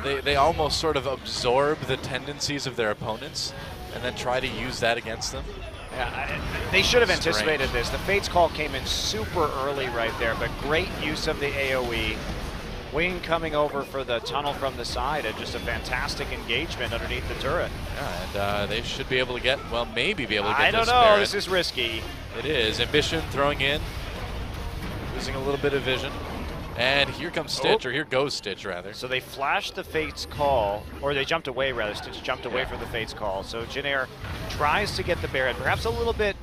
they almost sort of absorb the tendencies of their opponents and then try to use that against them. Yeah, they should have anticipated this. The Fate's Call came in super early right there, but great use of the AoE. Wing coming over for the tunnel from the side, and just a fantastic engagement underneath the turret. Yeah, and they should be able to get, well, maybe be able to get I don't this know, Baron. this is risky. It is. Ambition throwing in, losing a little bit of vision. And here comes Stitch, or here goes Stitch, rather. So they flashed the Fate's Call, or they jumped away, rather. Stitch jumped away from the Fate's Call. So Jin Air tries to get the Baron, perhaps a little bit.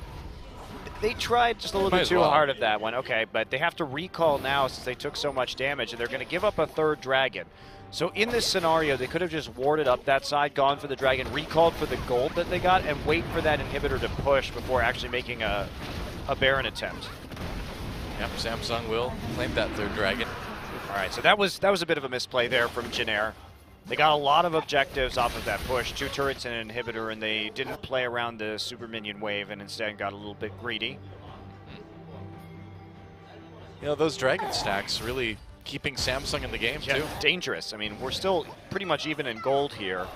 They tried just a little bit too hard of that one. Okay, but they have to recall now since they took so much damage, and they're going to give up a 3rd dragon. So in this scenario, they could have just warded up that side, gone for the dragon, recalled for the gold that they got, and wait for that inhibitor to push before actually making a Baron attempt. Yep, Samsung will claim that 3rd dragon. All right, so that was a bit of a misplay there from Jin Air. They got a lot of objectives off of that push, 2 turrets and an inhibitor, and they didn't play around the super minion wave and instead got a little bit greedy. You know, those dragon stacks really keeping Samsung in the game too. Dangerous. I mean, we're still pretty much even in gold here.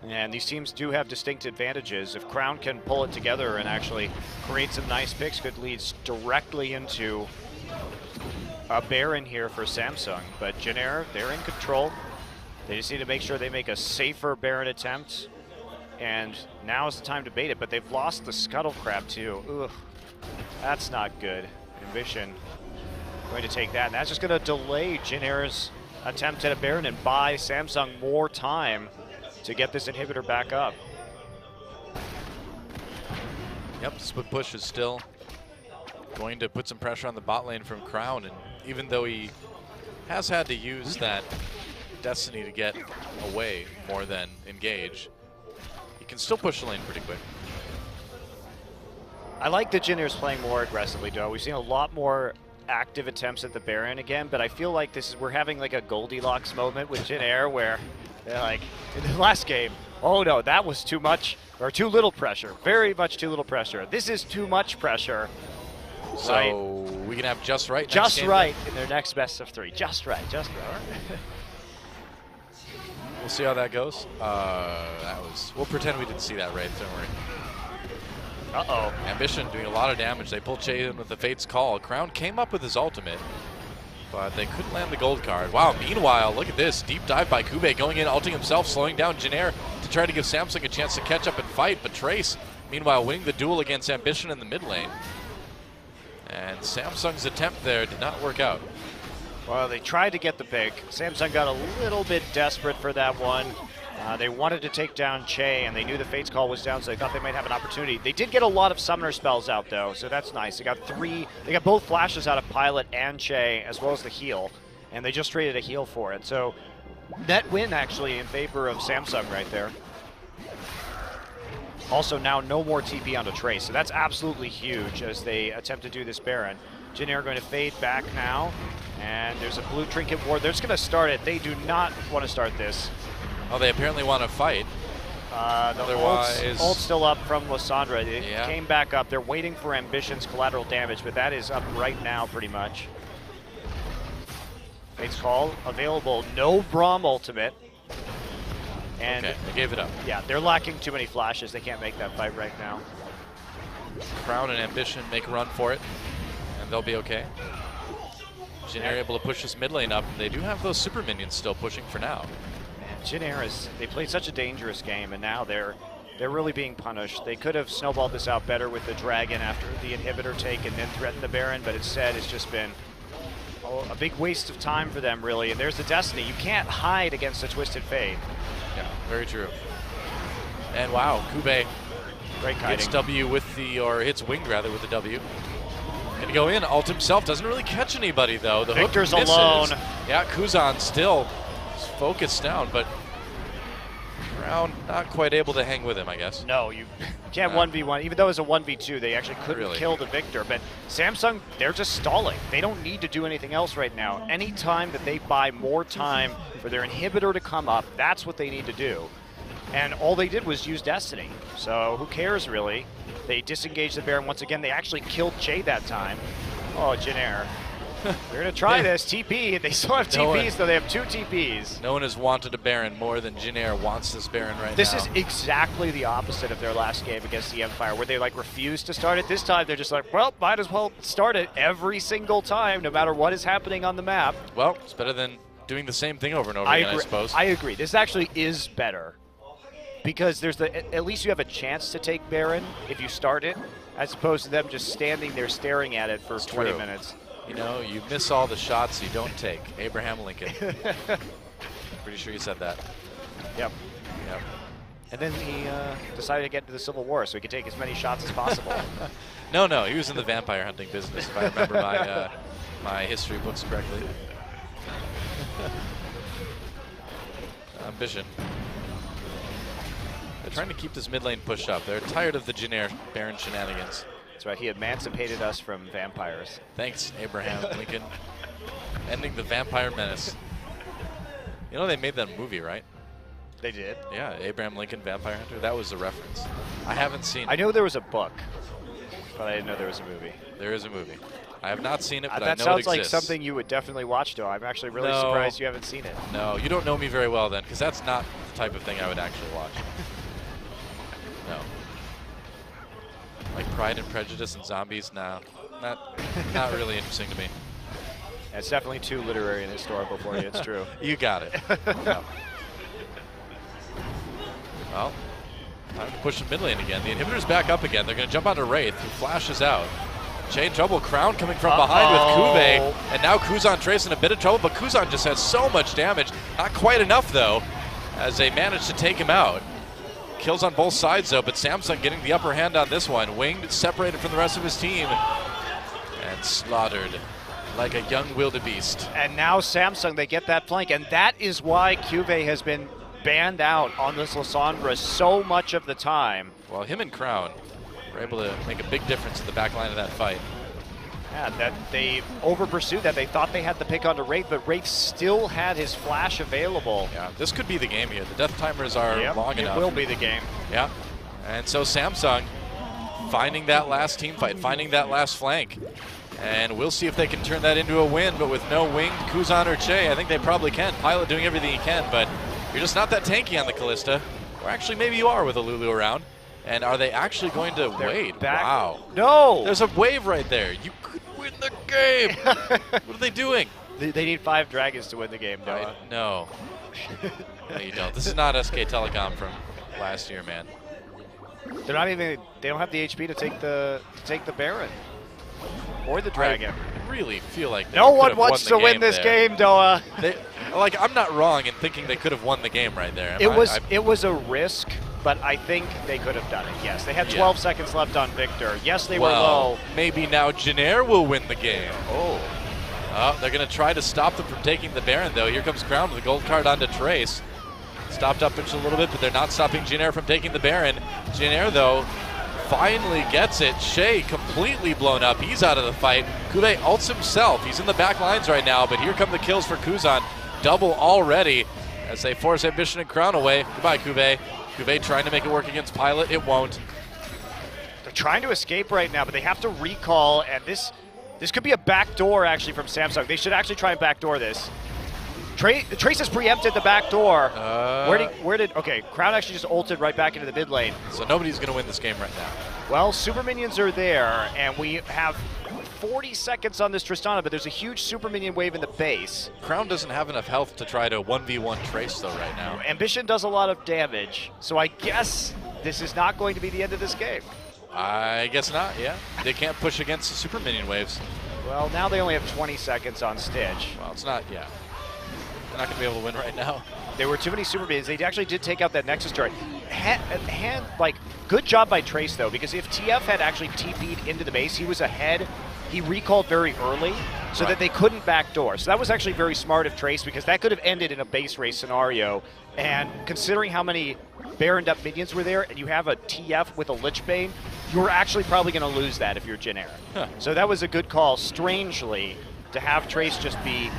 And these teams do have distinct advantages. If Crown can pull it together and actually create some nice picks, could lead directly into a Baron here for Samsung. But Jin-Air, they're in control. They just need to make sure they make a safer Baron attempt. And now is the time to bait it, but they've lost the Scuttle Crab too. Ugh, that's not good. Ambition going to take that, and that's just going to delay Jin-Air's attempt at a Baron and buy Samsung more time to get this inhibitor back up. Yep, split push is still going to put some pressure on the bot lane from Crown, and even though he has had to use that Destiny to get away more than engage, he can still push the lane pretty quick. I like that Jin-Air's playing more aggressively, though. We've seen a lot more active attempts at the Baron again, but I feel like we're having like a Goldilocks moment with Jin-Air where they're like, in the last game, oh no, that was too much, or too little pressure. Very much too little pressure. This is too much pressure. So right. We can have just right next just game right in their next best of 3. Just right, just right. We'll see how that goes. We'll pretend we didn't see that right, don't worry. Uh-oh. Ambition doing a lot of damage. They pull Che in with the Fate's Call. Crown came up with his ultimate, but they couldn't land the gold card. Wow, meanwhile, look at this. Deep dive by Kube going in, ulting himself, slowing down Jin-Air to try to give Samsung a chance to catch up and fight, but Trace, meanwhile, winning the duel against Ambition in the mid lane. And Samsung's attempt there did not work out. Well, they tried to get the pick. Samsung got a little bit desperate for that one. They wanted to take down Che, and they knew the Fate's Call was down, so they thought they might have an opportunity. They did get a lot of summoner spells out, though, so that's nice. They got both flashes out of Pilot and Che, as well as the heal, and they just traded a heal for it. So net win, actually, in favor of Samsung right there. Also, now no more TP onto Trace, so that's absolutely huge as they attempt to do this Baron. Jin-Air going to fade back now, and there's a blue trinket ward. They're just going to start it. They do not want to start this. Oh, they apparently want to fight. The ult's still up from Lysandra. It came back up. They're waiting for Ambition's collateral damage, but that is up right now pretty much. Fate's Call available. No Braum ultimate. And okay, they gave it up. Yeah, they're lacking too many flashes. They can't make that fight right now. Crown and Ambition make a run for it, and they'll be okay. Jin-Air able to push this mid lane up. They do have those super minions still pushing for now. Jin-Air they played such a dangerous game, and now they're really being punished. They could have snowballed this out better with the Dragon after the inhibitor take and then threaten the Baron, but instead it's just been a big waste of time for them, really. And there's the Destiny. You can't hide against a Twisted Fate. Yeah, very true. And wow, Kube hits W with hits Winged rather with the W. Gonna go in, ult himself, doesn't really catch anybody though. The Victor's hook misses. alone. Yeah, Kuzan still focused down, but Crown not quite able to hang with him, I guess. No, you can't 1v1. Even though it's a 1v2, they actually couldn't kill the Victor. But Samsung, they're just stalling. They don't need to do anything else right now. Anytime that they buy more time for their inhibitor to come up, that's what they need to do. And all they did was use Destiny. So who cares, really? They disengaged the Baron once again. They actually killed Che that time. Oh, Jin-Air. They're going to try this. TP. They still have TPs, though. They have 2 TPs. No one has wanted a Baron more than Jin-Air wants this Baron right now. This is exactly the opposite of their last game against the Empire, where they refused to start it. This time, they're just like, well, might as well start it every single time, no matter what is happening on the map. Well, it's better than doing the same thing over and over again, I suppose. I agree. This actually is better. Because there's at least you have a chance to take Baron if you start it, as opposed to them just standing there staring at it for 20 minutes. You know, you miss all the shots you don't take. Abraham Lincoln. Pretty sure you said that. Yep. And then he decided to get into the Civil War so he could take as many shots as possible. No, he was in the vampire hunting business, if I remember my history books correctly. Ambition. They're trying to keep this mid lane pushed up. They're tired of the Jin-Air Baron shenanigans. That's right, he emancipated us from vampires. Thanks, Abraham Lincoln. Ending the vampire menace. You know they made that movie, right? They did? Yeah, Abraham Lincoln Vampire Hunter. That was the reference. I haven't seen it. I know there was a book, but I didn't know there was a movie. There is a movie. I have not seen it, but I know that it sounds exists. like something you would definitely watch, though. I'm actually really surprised you haven't seen it. No, you don't know me very well then, because that's not the type of thing I would actually watch. No. Like Pride and Prejudice and zombies? No, not really interesting to me. It's definitely too literary and historical for you. It's true. You got it. No. Well, time to push the mid lane again. The inhibitor's back up again. They're going to jump onto Wraith, who flashes out. Chain trouble. Crown coming from behind with Kuve. And now Kuzan Trace in a bit of trouble, but Kuzan just has so much damage. Not quite enough, though, as they manage to take him out. Kills on both sides, though, but Samsung getting the upper hand on this one. Winged, separated from the rest of his team, and slaughtered like a young wildebeest. And now Samsung, they get that flank, and that is why Kuve has been banned out on this Lissandra so much of the time. Well, him and Crown were able to make a big difference in the back line of that fight. Yeah, that they over-pursued that. They thought they had the pick onto Wraith, but Wraith still had his flash available. Yeah, this could be the game here. The death timers are long enough. It will be the game. Yeah, and so Samsung finding that last team fight, finding that last flank. And we'll see if they can turn that into a win, but with no Winged, Kuzan, or Che, I think they probably can. Pilot doing everything he can, but you're just not that tanky on the Kalista. Or actually, maybe you are with a Lulu around. And are they actually going to wait? Wow. No! There's a wave right there. You could win the game. What are they doing? They need 5 dragons to win the game, Noah. No. No, you don't. This is not SK Telecom from last year, man. They're not even. They don't have the HP to take the Baron or the Dragon. I really feel like they no could one have wants won to win this game, Doa. Like, I'm not wrong in thinking they could have won the game right there. It was a risk, but I think they could have done it. Yes, they had 12 seconds left on Victor. Yes, they were low. Maybe now Janair will win the game. Oh, they're going to try to stop them from taking the Baron, though. Here comes Crown with a gold card onto Trace. Stopped up just a little bit, but they're not stopping Janair from taking the Baron. Janair, though, finally gets it. Shea completely blown up. He's out of the fight. Kuve ults himself. He's in the back lines right now, but here come the kills for Kuzan. Double already as they force Ambition and Crown away. Goodbye, Kuve. Kuve trying to make it work against Pilot. It won't. They're trying to escape right now, but they have to recall, and this could be a backdoor actually from Samsung. They should actually try and backdoor this. Trace has preempted the back door. Okay, Crown actually just ulted right back into the mid lane. So nobody's going to win this game right now. Well, super minions are there, and we have 40 seconds on this Tristana, but there's a huge super minion wave in the base. Crown doesn't have enough health to try to 1v1 Trace, though, right now. Ambition does a lot of damage, so I guess this is not going to be the end of this game. I guess not, yeah. They can't push against the super minion waves. Well, now they only have 20 seconds on Stitch. Well, it's not, yeah. They're not going to be able to win right now. There were too many super minions. They actually did take out that Nexus turret. Good job by Trace, though, because if TF had actually TP'd into the base, he was ahead. He recalled very early so that they couldn't backdoor. So that was actually very smart of Trace, because that could have ended in a base race scenario. And considering how many Baroned up minions were there, and you have a TF with a Lich Bane, you're actually probably going to lose that if you're Janair. So that was a good call, strangely, to have Trace just be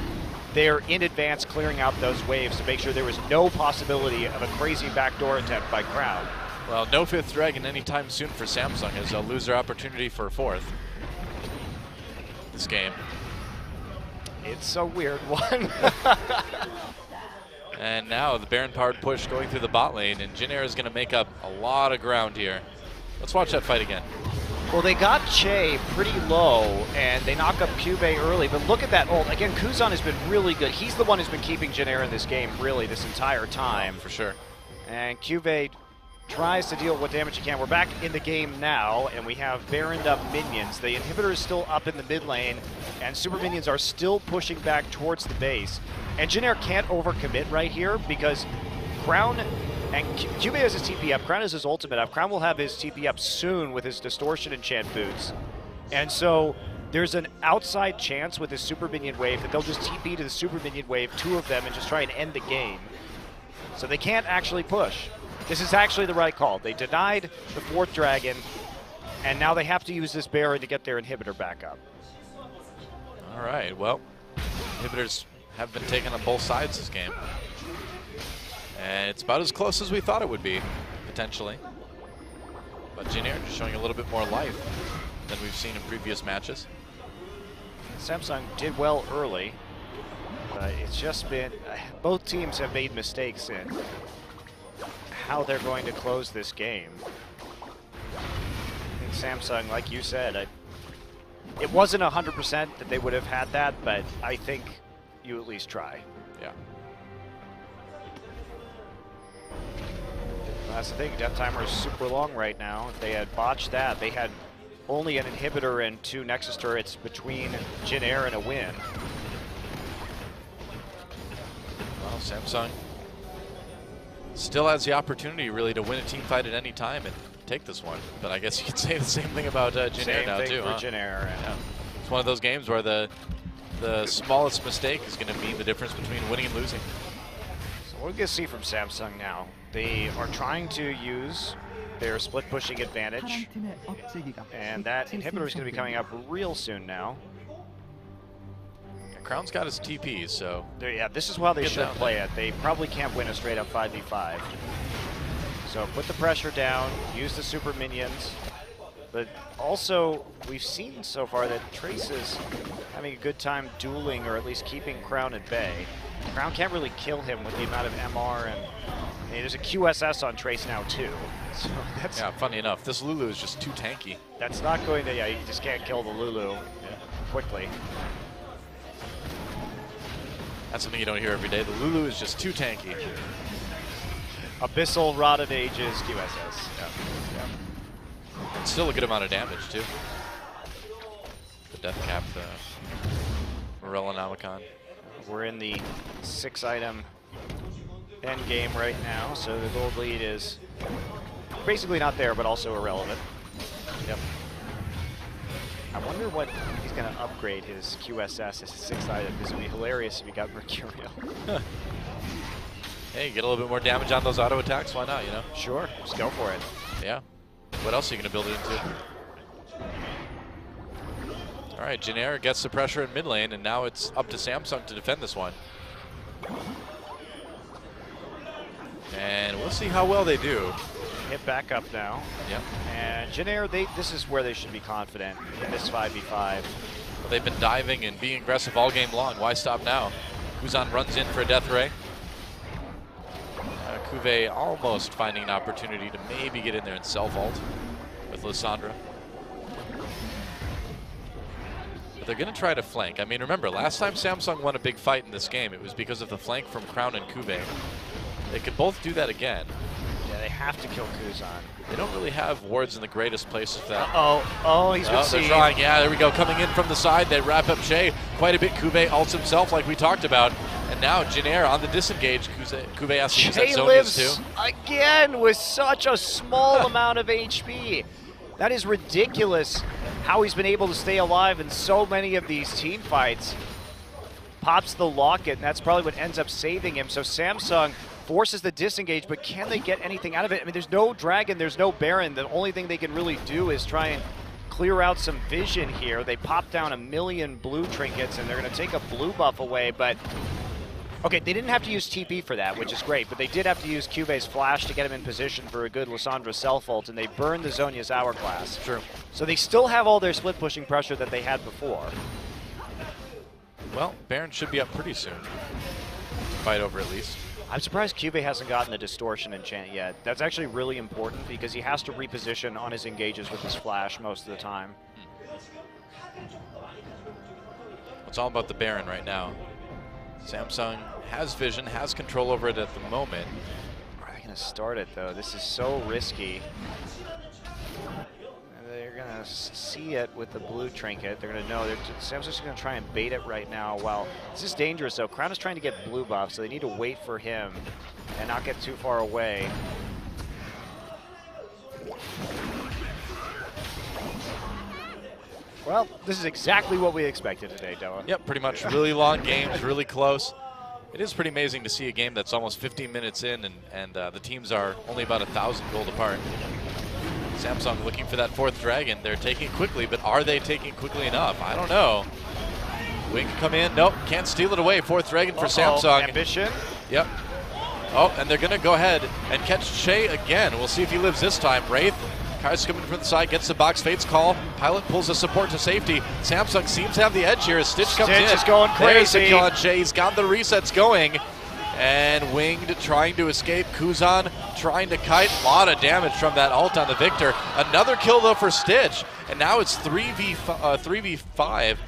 there in advance clearing out those waves to make sure there was no possibility of a crazy backdoor attempt by Crown. Well, no 5th Dragon anytime soon for Samsung, as they'll lose their opportunity for a 4th this game. It's a weird one. And now the Baron-powered push going through the bot lane, and Janair is going to make up a lot of ground here. Let's watch that fight again. Well, they got Che pretty low, and they knock up Cube early, but look at that ult. Again, Kuzan has been really good. He's the one who's been keeping Janair in this game, really, this entire time. For sure. And Cube tries to deal what damage he can. We're back in the game now, and we have Baroned up minions. The inhibitor is still up in the mid lane, and super minions are still pushing back towards the base. And Janair can't overcommit right here, because Crown and Cube has his TP up. Crown has his ultimate up. Crown will have his TP up soon with his Distortion Enchant boots. And so there's an outside chance with his super minion wave that they'll just TP to the super minion wave, 2 of them, and just try and end the game. So they can't actually push. This is actually the right call. They denied the 4th dragon, and now they have to use this Baron to get their inhibitor back up. All right, well, inhibitor's have been taken on both sides this game. And it's about as close as we thought it would be, potentially. But Jinair just showing a little bit more life than we've seen in previous matches. Samsung did well early, but it's just been, both teams have made mistakes in how they're going to close this game. I think Samsung, like you said, it wasn't 100% that they would have had that, but I think you at least try. Yeah. That's the thing, death timer is super long right now. If they had botched that, they had only an inhibitor and 2 Nexus turrets between Jinair and a win. Well, Samsung still has the opportunity really to win a team fight at any time and take this one. But I guess you could say the same thing about Jinair now too. Same thing for Jinair. Yeah. It's one of those games where the smallest mistake is going to mean the difference between winning and losing. So what we're going to see from Samsung now, they are trying to use their split pushing advantage, and that inhibitor is going to be coming up real soon now. Yeah, Crown's got his TP, so yeah, this is how they should play it. They probably can't win a straight up 5v5. So put the pressure down, use the super minions, but also we've seen so far that Trace is having a good time dueling, or at least keeping Crown at bay. Crown can't really kill him with the amount of MR, and there's a QSS on Trace now too. So that's, yeah, funny enough, this Lulu is just too tanky. That's not going to, yeah, you just can't kill the Lulu quickly. That's something you don't hear every day. The Lulu is just too tanky. Abyssal Rod of Ages QSS. Yeah. And still a good amount of damage too. The death cap, the Morellonomicon. We're in the 6-item end game right now, so the gold lead is basically not there, but also irrelevant. Yep. I wonder what he's going to upgrade his QSS as a 6th item, because it would be hilarious if he got Mercurial. Hey, get a little bit more damage on those auto attacks, why not, you know? Sure, just go for it. Yeah. What else are you going to build it into? All right, Jinair gets the pressure in mid lane, and now it's up to Samsung to defend this one. And we'll see how well they do. Hit back up now. Yep. And Jinair, this is where they should be confident in this 5v5. Well, they've been diving and being aggressive all game long. Why stop now? Kuzan runs in for a death ray. Cuvée almost finding an opportunity to maybe get in there and self-ult with Lissandra. But they're going to try to flank. I mean, remember, last time Samsung won a big fight in this game, it was because of the flank from Crown and Cuvée. They could both do that again. Yeah, they have to kill Kuzan. They don't really have wards in the greatest places for that. He's been seen. They're trying. Yeah, there we go. Coming in from the side. They wrap up Shay quite a bit. Cuvée ults himself like we talked about. And now Jinair on the disengage. Cuvée has to use that Zonias lives too. Again with such a small amount of HP. That is ridiculous how he's been able to stay alive in so many of these team fights. Pops the locket, and that's probably what ends up saving him. So Samsung forces the disengage, but can they get anything out of it? I mean, there's no Dragon, there's no Baron. The only thing they can really do is try and clear out some vision here. They pop down 1 million blue trinkets, and they're going to take a blue buff away, but okay, they didn't have to use TP for that, which is great, but they did have to use Cuvé's flash to get him in position for a good Lissandra self-ult, and they burned the Zhonya's Hourglass. True. So they still have all their split pushing pressure that they had before. Well, Baron should be up pretty soon. Fight over at least. I'm surprised Cuvée hasn't gotten the distortion enchant yet. That's actually really important because he has to reposition on his engages with his flash most of the time. It's all about the Baron right now. Samsung has vision, has control over it at the moment. Are they going to start it though? This is so risky. They're going to see it with the blue trinket. They're going to know. Samsung's going to try and bait it right now. Well, this is dangerous though. Crown is trying to get blue buff, so they need to wait for him and not get too far away. Well, this is exactly what we expected today, Doa. Yep, pretty much. Really long games, really close. It is pretty amazing to see a game that's almost 15 minutes in and the teams are only about 1,000 gold apart. Samsung looking for that 4th dragon. They're taking quickly, but are they taking quickly enough? I don't know. Wing can come in. Nope, can't steal it away. Fourth Dragon for Samsung. Ambition. Yep. Oh, and they're going to go ahead and catch Che again. We'll see if he lives this time. Wraith, Kai's coming from the side, gets the box, Fate's call. Pilot pulls the support to safety. Samsung seems to have the edge here as Stitch comes in. Stitch is going crazy. There's the kill on Che. He's got the resets going. And Winged trying to escape. Kuzan trying to kite. A lot of damage from that ult on the Victor. Another kill though for Stitch. And now it's 3v5.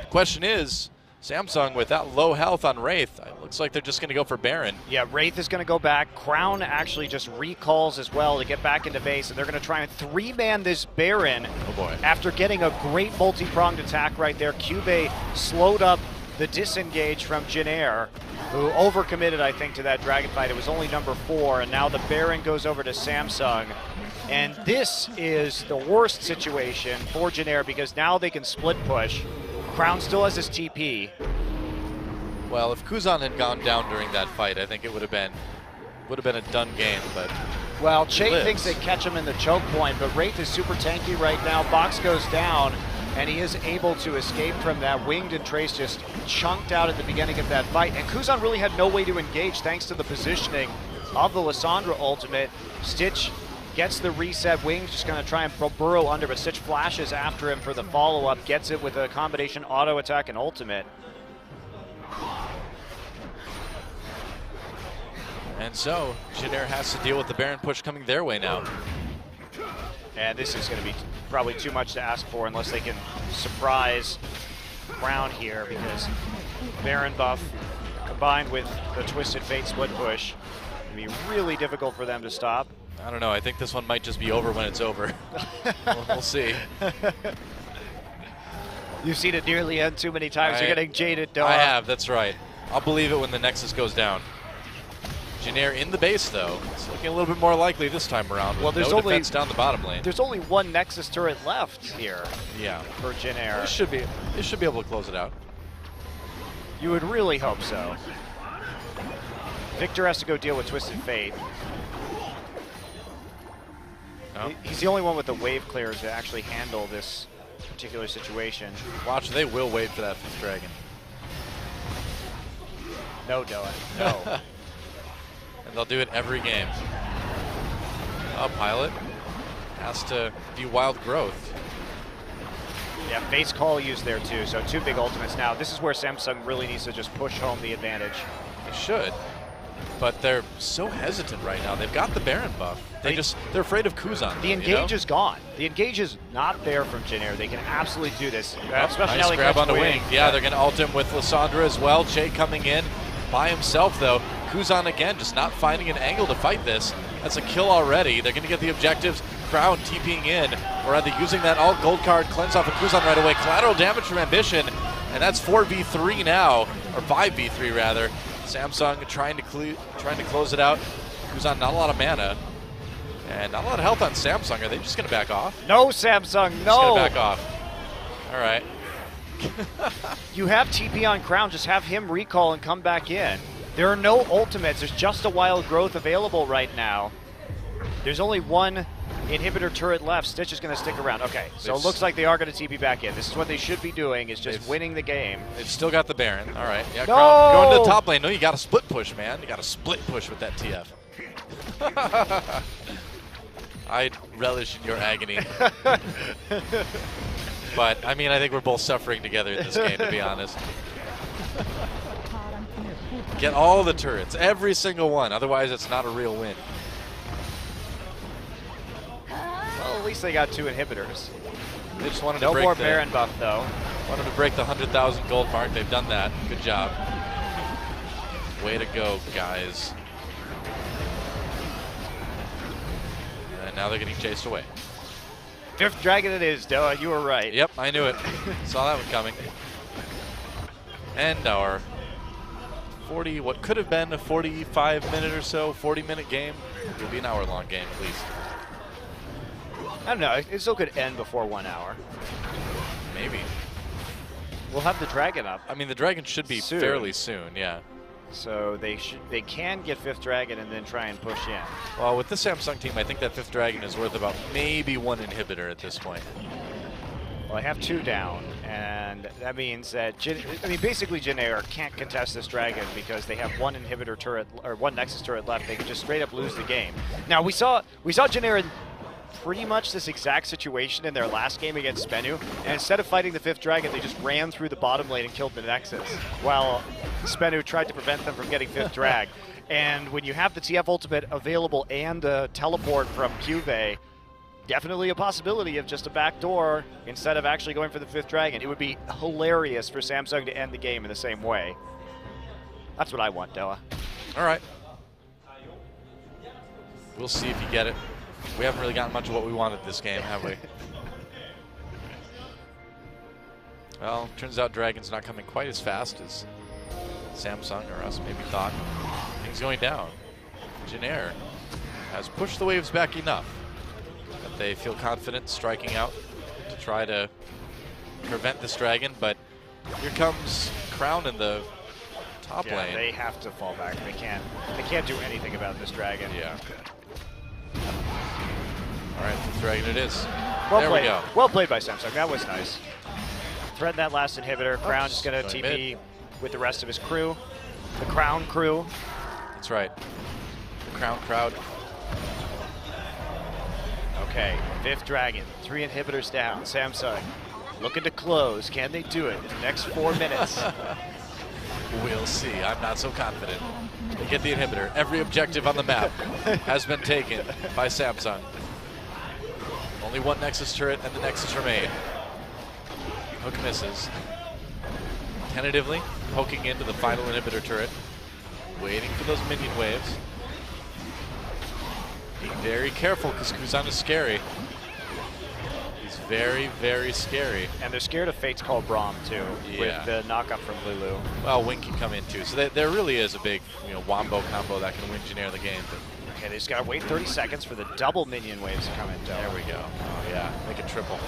The question is, Samsung with that low health on Wraith, it looks like they're just going to go for Baron. Yeah, Wraith is going to go back. Crown actually just recalls as well to get back into base, and they're going to try and three-man this Baron. Oh boy. After getting a great multi-pronged attack right there. Cube slowed up the disengage from Jinair, who overcommitted, I think, to that Dragon fight. It was only number 4, and now the Baron goes over to Samsung. And this is the worst situation for Jinair because now they can split push. Crown still has his TP. Well, if Kuzan had gone down during that fight, I think it would have been a done game. But well, Che thinks they catch him in the choke point, but Wraith is super tanky right now. Box goes down, and he is able to escape from that. Winged and Trace just chunked out at the beginning of that fight, and Kuzan really had no way to engage thanks to the positioning of the Lissandra ultimate. Stitch gets the reset. Wing's just going to try and burrow under, but Stitch flashes after him for the follow-up, gets it with a combination auto attack and ultimate. And so, Jinair has to deal with the Baron push coming their way now. And this is going to be probably too much to ask for unless they can surprise Crown here, because Baron buff combined with the Twisted Fate split push will be really difficult for them to stop. I don't know. I think this one might just be over when it's over. We'll see. You've seen it nearly end too many times. You're getting jaded, Doa. I have. That's right. I'll believe it when the Nexus goes down. Jinair in the base, though. It's looking a little bit more likely this time around. With no defense down the bottom lane. There's only one Nexus turret left here. Yeah. For Jinair. They should be able to close it out. You would really hope so. Victor has to go deal with Twisted Fate. Oh. He's the only one with the wave clear to actually handle this particular situation. Watch, they will wait for that 5th dragon. No, Doa, no. And they'll do it every game. Oh, Pilot has to be wild growth. Yeah, Fate's call used there too, so 2 big ultimates now. This is where Samsung really needs to just push home the advantage. They should, but they're so hesitant right now. They've got the Baron buff. They're afraid of Kuzan. The engage is gone. The engage is not there from Jinair. They can absolutely do this. Especially nice now grab on the wing. Yeah, they're going to ult him with Lissandra as well. Che coming in by himself though. Kuzan again just not finding an angle to fight this. That's a kill already. They're going to get the objectives. Crown TPing in, or rather using that alt gold card, cleanse off of Kuzan right away. Collateral damage from Ambition, and that's 4v3 now, or 5v3 rather. Samsung trying to close it out. Kuzan not a lot of mana. And not a lot of health on Samsung. Are they just going to back off? No, Samsung, no! Just going to back off. All right. You have TP on Crown, just have him recall and come back in. There are no ultimates, there's just a wild growth available right now. There's only one inhibitor turret left. Stitch is going to stick around. Okay, so it looks like they are going to TP back in. This is what they should be doing, is just winning the game. They've still got the Baron. All right. Yeah, no! Crown going to the top lane. No, you got to split push, man. You got to split push with that TF. I relish in your agony. But, I mean, I think we're both suffering together in this game, to be honest. Get all the turrets, every single one. Otherwise, it's not a real win. Well, at least they got 2 inhibitors. They just wanted to break no more Baron buff, though. Wanted to break the 100,000 gold mark. They've done that. Good job. Way to go, guys. And now they're getting chased away. 5th dragon it is, Doa. You were right. Yep, I knew it. Saw that one coming. And our what could have been a 45-minute or so, 40-minute game, will be an hour-long game at least. I don't know. It still could end before 1 hour. Maybe. We'll have the dragon up. I mean, the dragon should be fairly soon, yeah. So they can get 5th dragon and then try and push in. Well, with the Samsung team, I think that 5th dragon is worth about maybe 1 inhibitor at this point. Well, I have 2 down. And that means that, basically Janair can't contest this Dragon because they have one inhibitor turret, or one Nexus turret left. They could just straight up lose the game. Now, we saw Janair in pretty much this exact situation in their last game against Spenu, and instead of fighting the 5th Dragon, they just ran through the bottom lane and killed the Nexus, while Spenu tried to prevent them from getting 5th Drag. And when you have the TF ultimate available and the teleport from Cuvée, definitely a possibility of just a backdoor instead of actually going for the 5th Dragon. It would be hilarious for Samsung to end the game in the same way. That's what I want, Doa. All right. We'll see if you get it. We haven't really gotten much of what we wanted this game, have we? Well, turns out Dragon's not coming quite as fast as Samsung or us maybe thought. Things going down. Janair has pushed the waves back enough that they feel confident striking out to try to prevent this Dragon, but here comes Crown in the top lane. They have to fall back. They can't do anything about this Dragon. Yeah. All right, 5th Dragon it is. There we go. Well played by Samsung. That was nice. Thread that last inhibitor. Crown just going to TP with the rest of his crew. The Crown crew. That's right. The Crown crowd. Okay, 5th Dragon. 3 inhibitors down. Samsung looking to close. Can they do it in the next 4 minutes? We'll see. I'm not so confident. They get the inhibitor. Every objective on the map has been taken by Samsung. Only one Nexus turret and the Nexus remain. Hook misses. Tentatively poking into the final inhibitor turret. Waiting for those minion waves. Being very careful because Kuzan is scary. He's very, very scary. And they're scared of Fate's Call Braum too, with the knockup from Lulu. Well, Wing can come in too. So there really is a big wombo combo that can win Janair the game. But okay, they just gotta wait 30 seconds for the double minion waves to come in. There we go. Oh yeah, make it triple.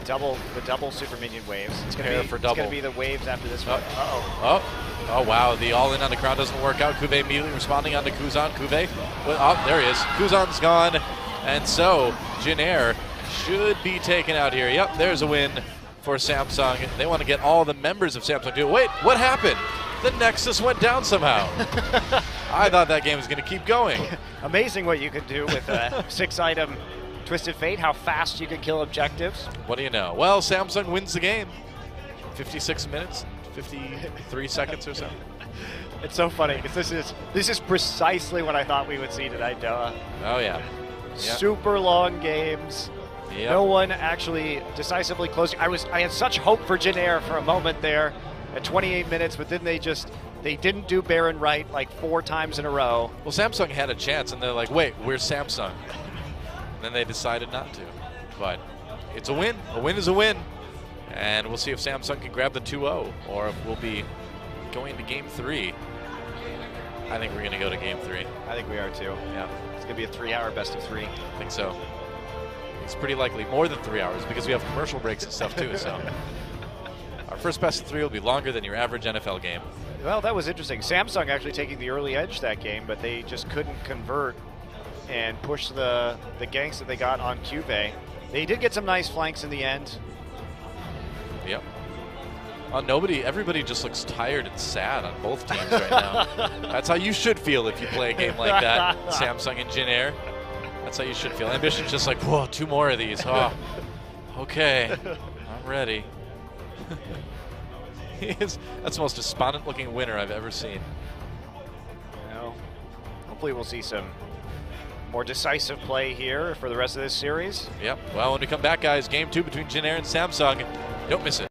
The double super minion waves. It's gonna be the waves after this one. Oh wow, the all-in on the Crown doesn't work out. Cuvée immediately responding onto Kuzan. Cuvée, oh, there he is. Kuzan's gone, and so Janair should be taken out here. Yep, there's a win for Samsung. They want to get all the members of Samsung to wait, what happened? The Nexus went down somehow. I thought that game was going to keep going. Amazing what you can do with a 6-item Twisted Fate, how fast you can kill objectives. What do you know? Well, Samsung wins the game. 56 minutes, 53 seconds or so. It's so funny because this is precisely what I thought we would see tonight, Doa. Oh yeah. Super long games. Yep. No one actually decisively closing. I had such hope for Janair for a moment there at 28 minutes, but then they didn't do Baron right like 4 times in a row. Well, Samsung had a chance, and they're like, wait, where's Samsung? And then they decided not to. But it's a win. A win is a win. And we'll see if Samsung can grab the 2-0, or if we'll be going to Game 3. I think we're going to go to Game 3. I think we are too. Yeah. It's going to be a 3-hour best of 3. I think so. It's pretty likely more than 3 hours because we have commercial breaks and stuff too. So our first best of 3 will be longer than your average NFL game. Well, that was interesting. Samsung actually taking the early edge that game, but they just couldn't convert and push the ganks that they got on Cuvée. They did get some nice flanks in the end. Yep. Everybody just looks tired and sad on both teams right now. That's how you should feel if you play a game like that, Samsung and Janair. That's how you should feel. Ambition's just like, whoa, 2 more of these. Oh, okay, I'm ready. That's the most despondent-looking winner I've ever seen. Well, hopefully we'll see some more decisive play here for the rest of this series. Yep. Well, when we come back, guys, Game 2 between Janair and Samsung. Don't miss it.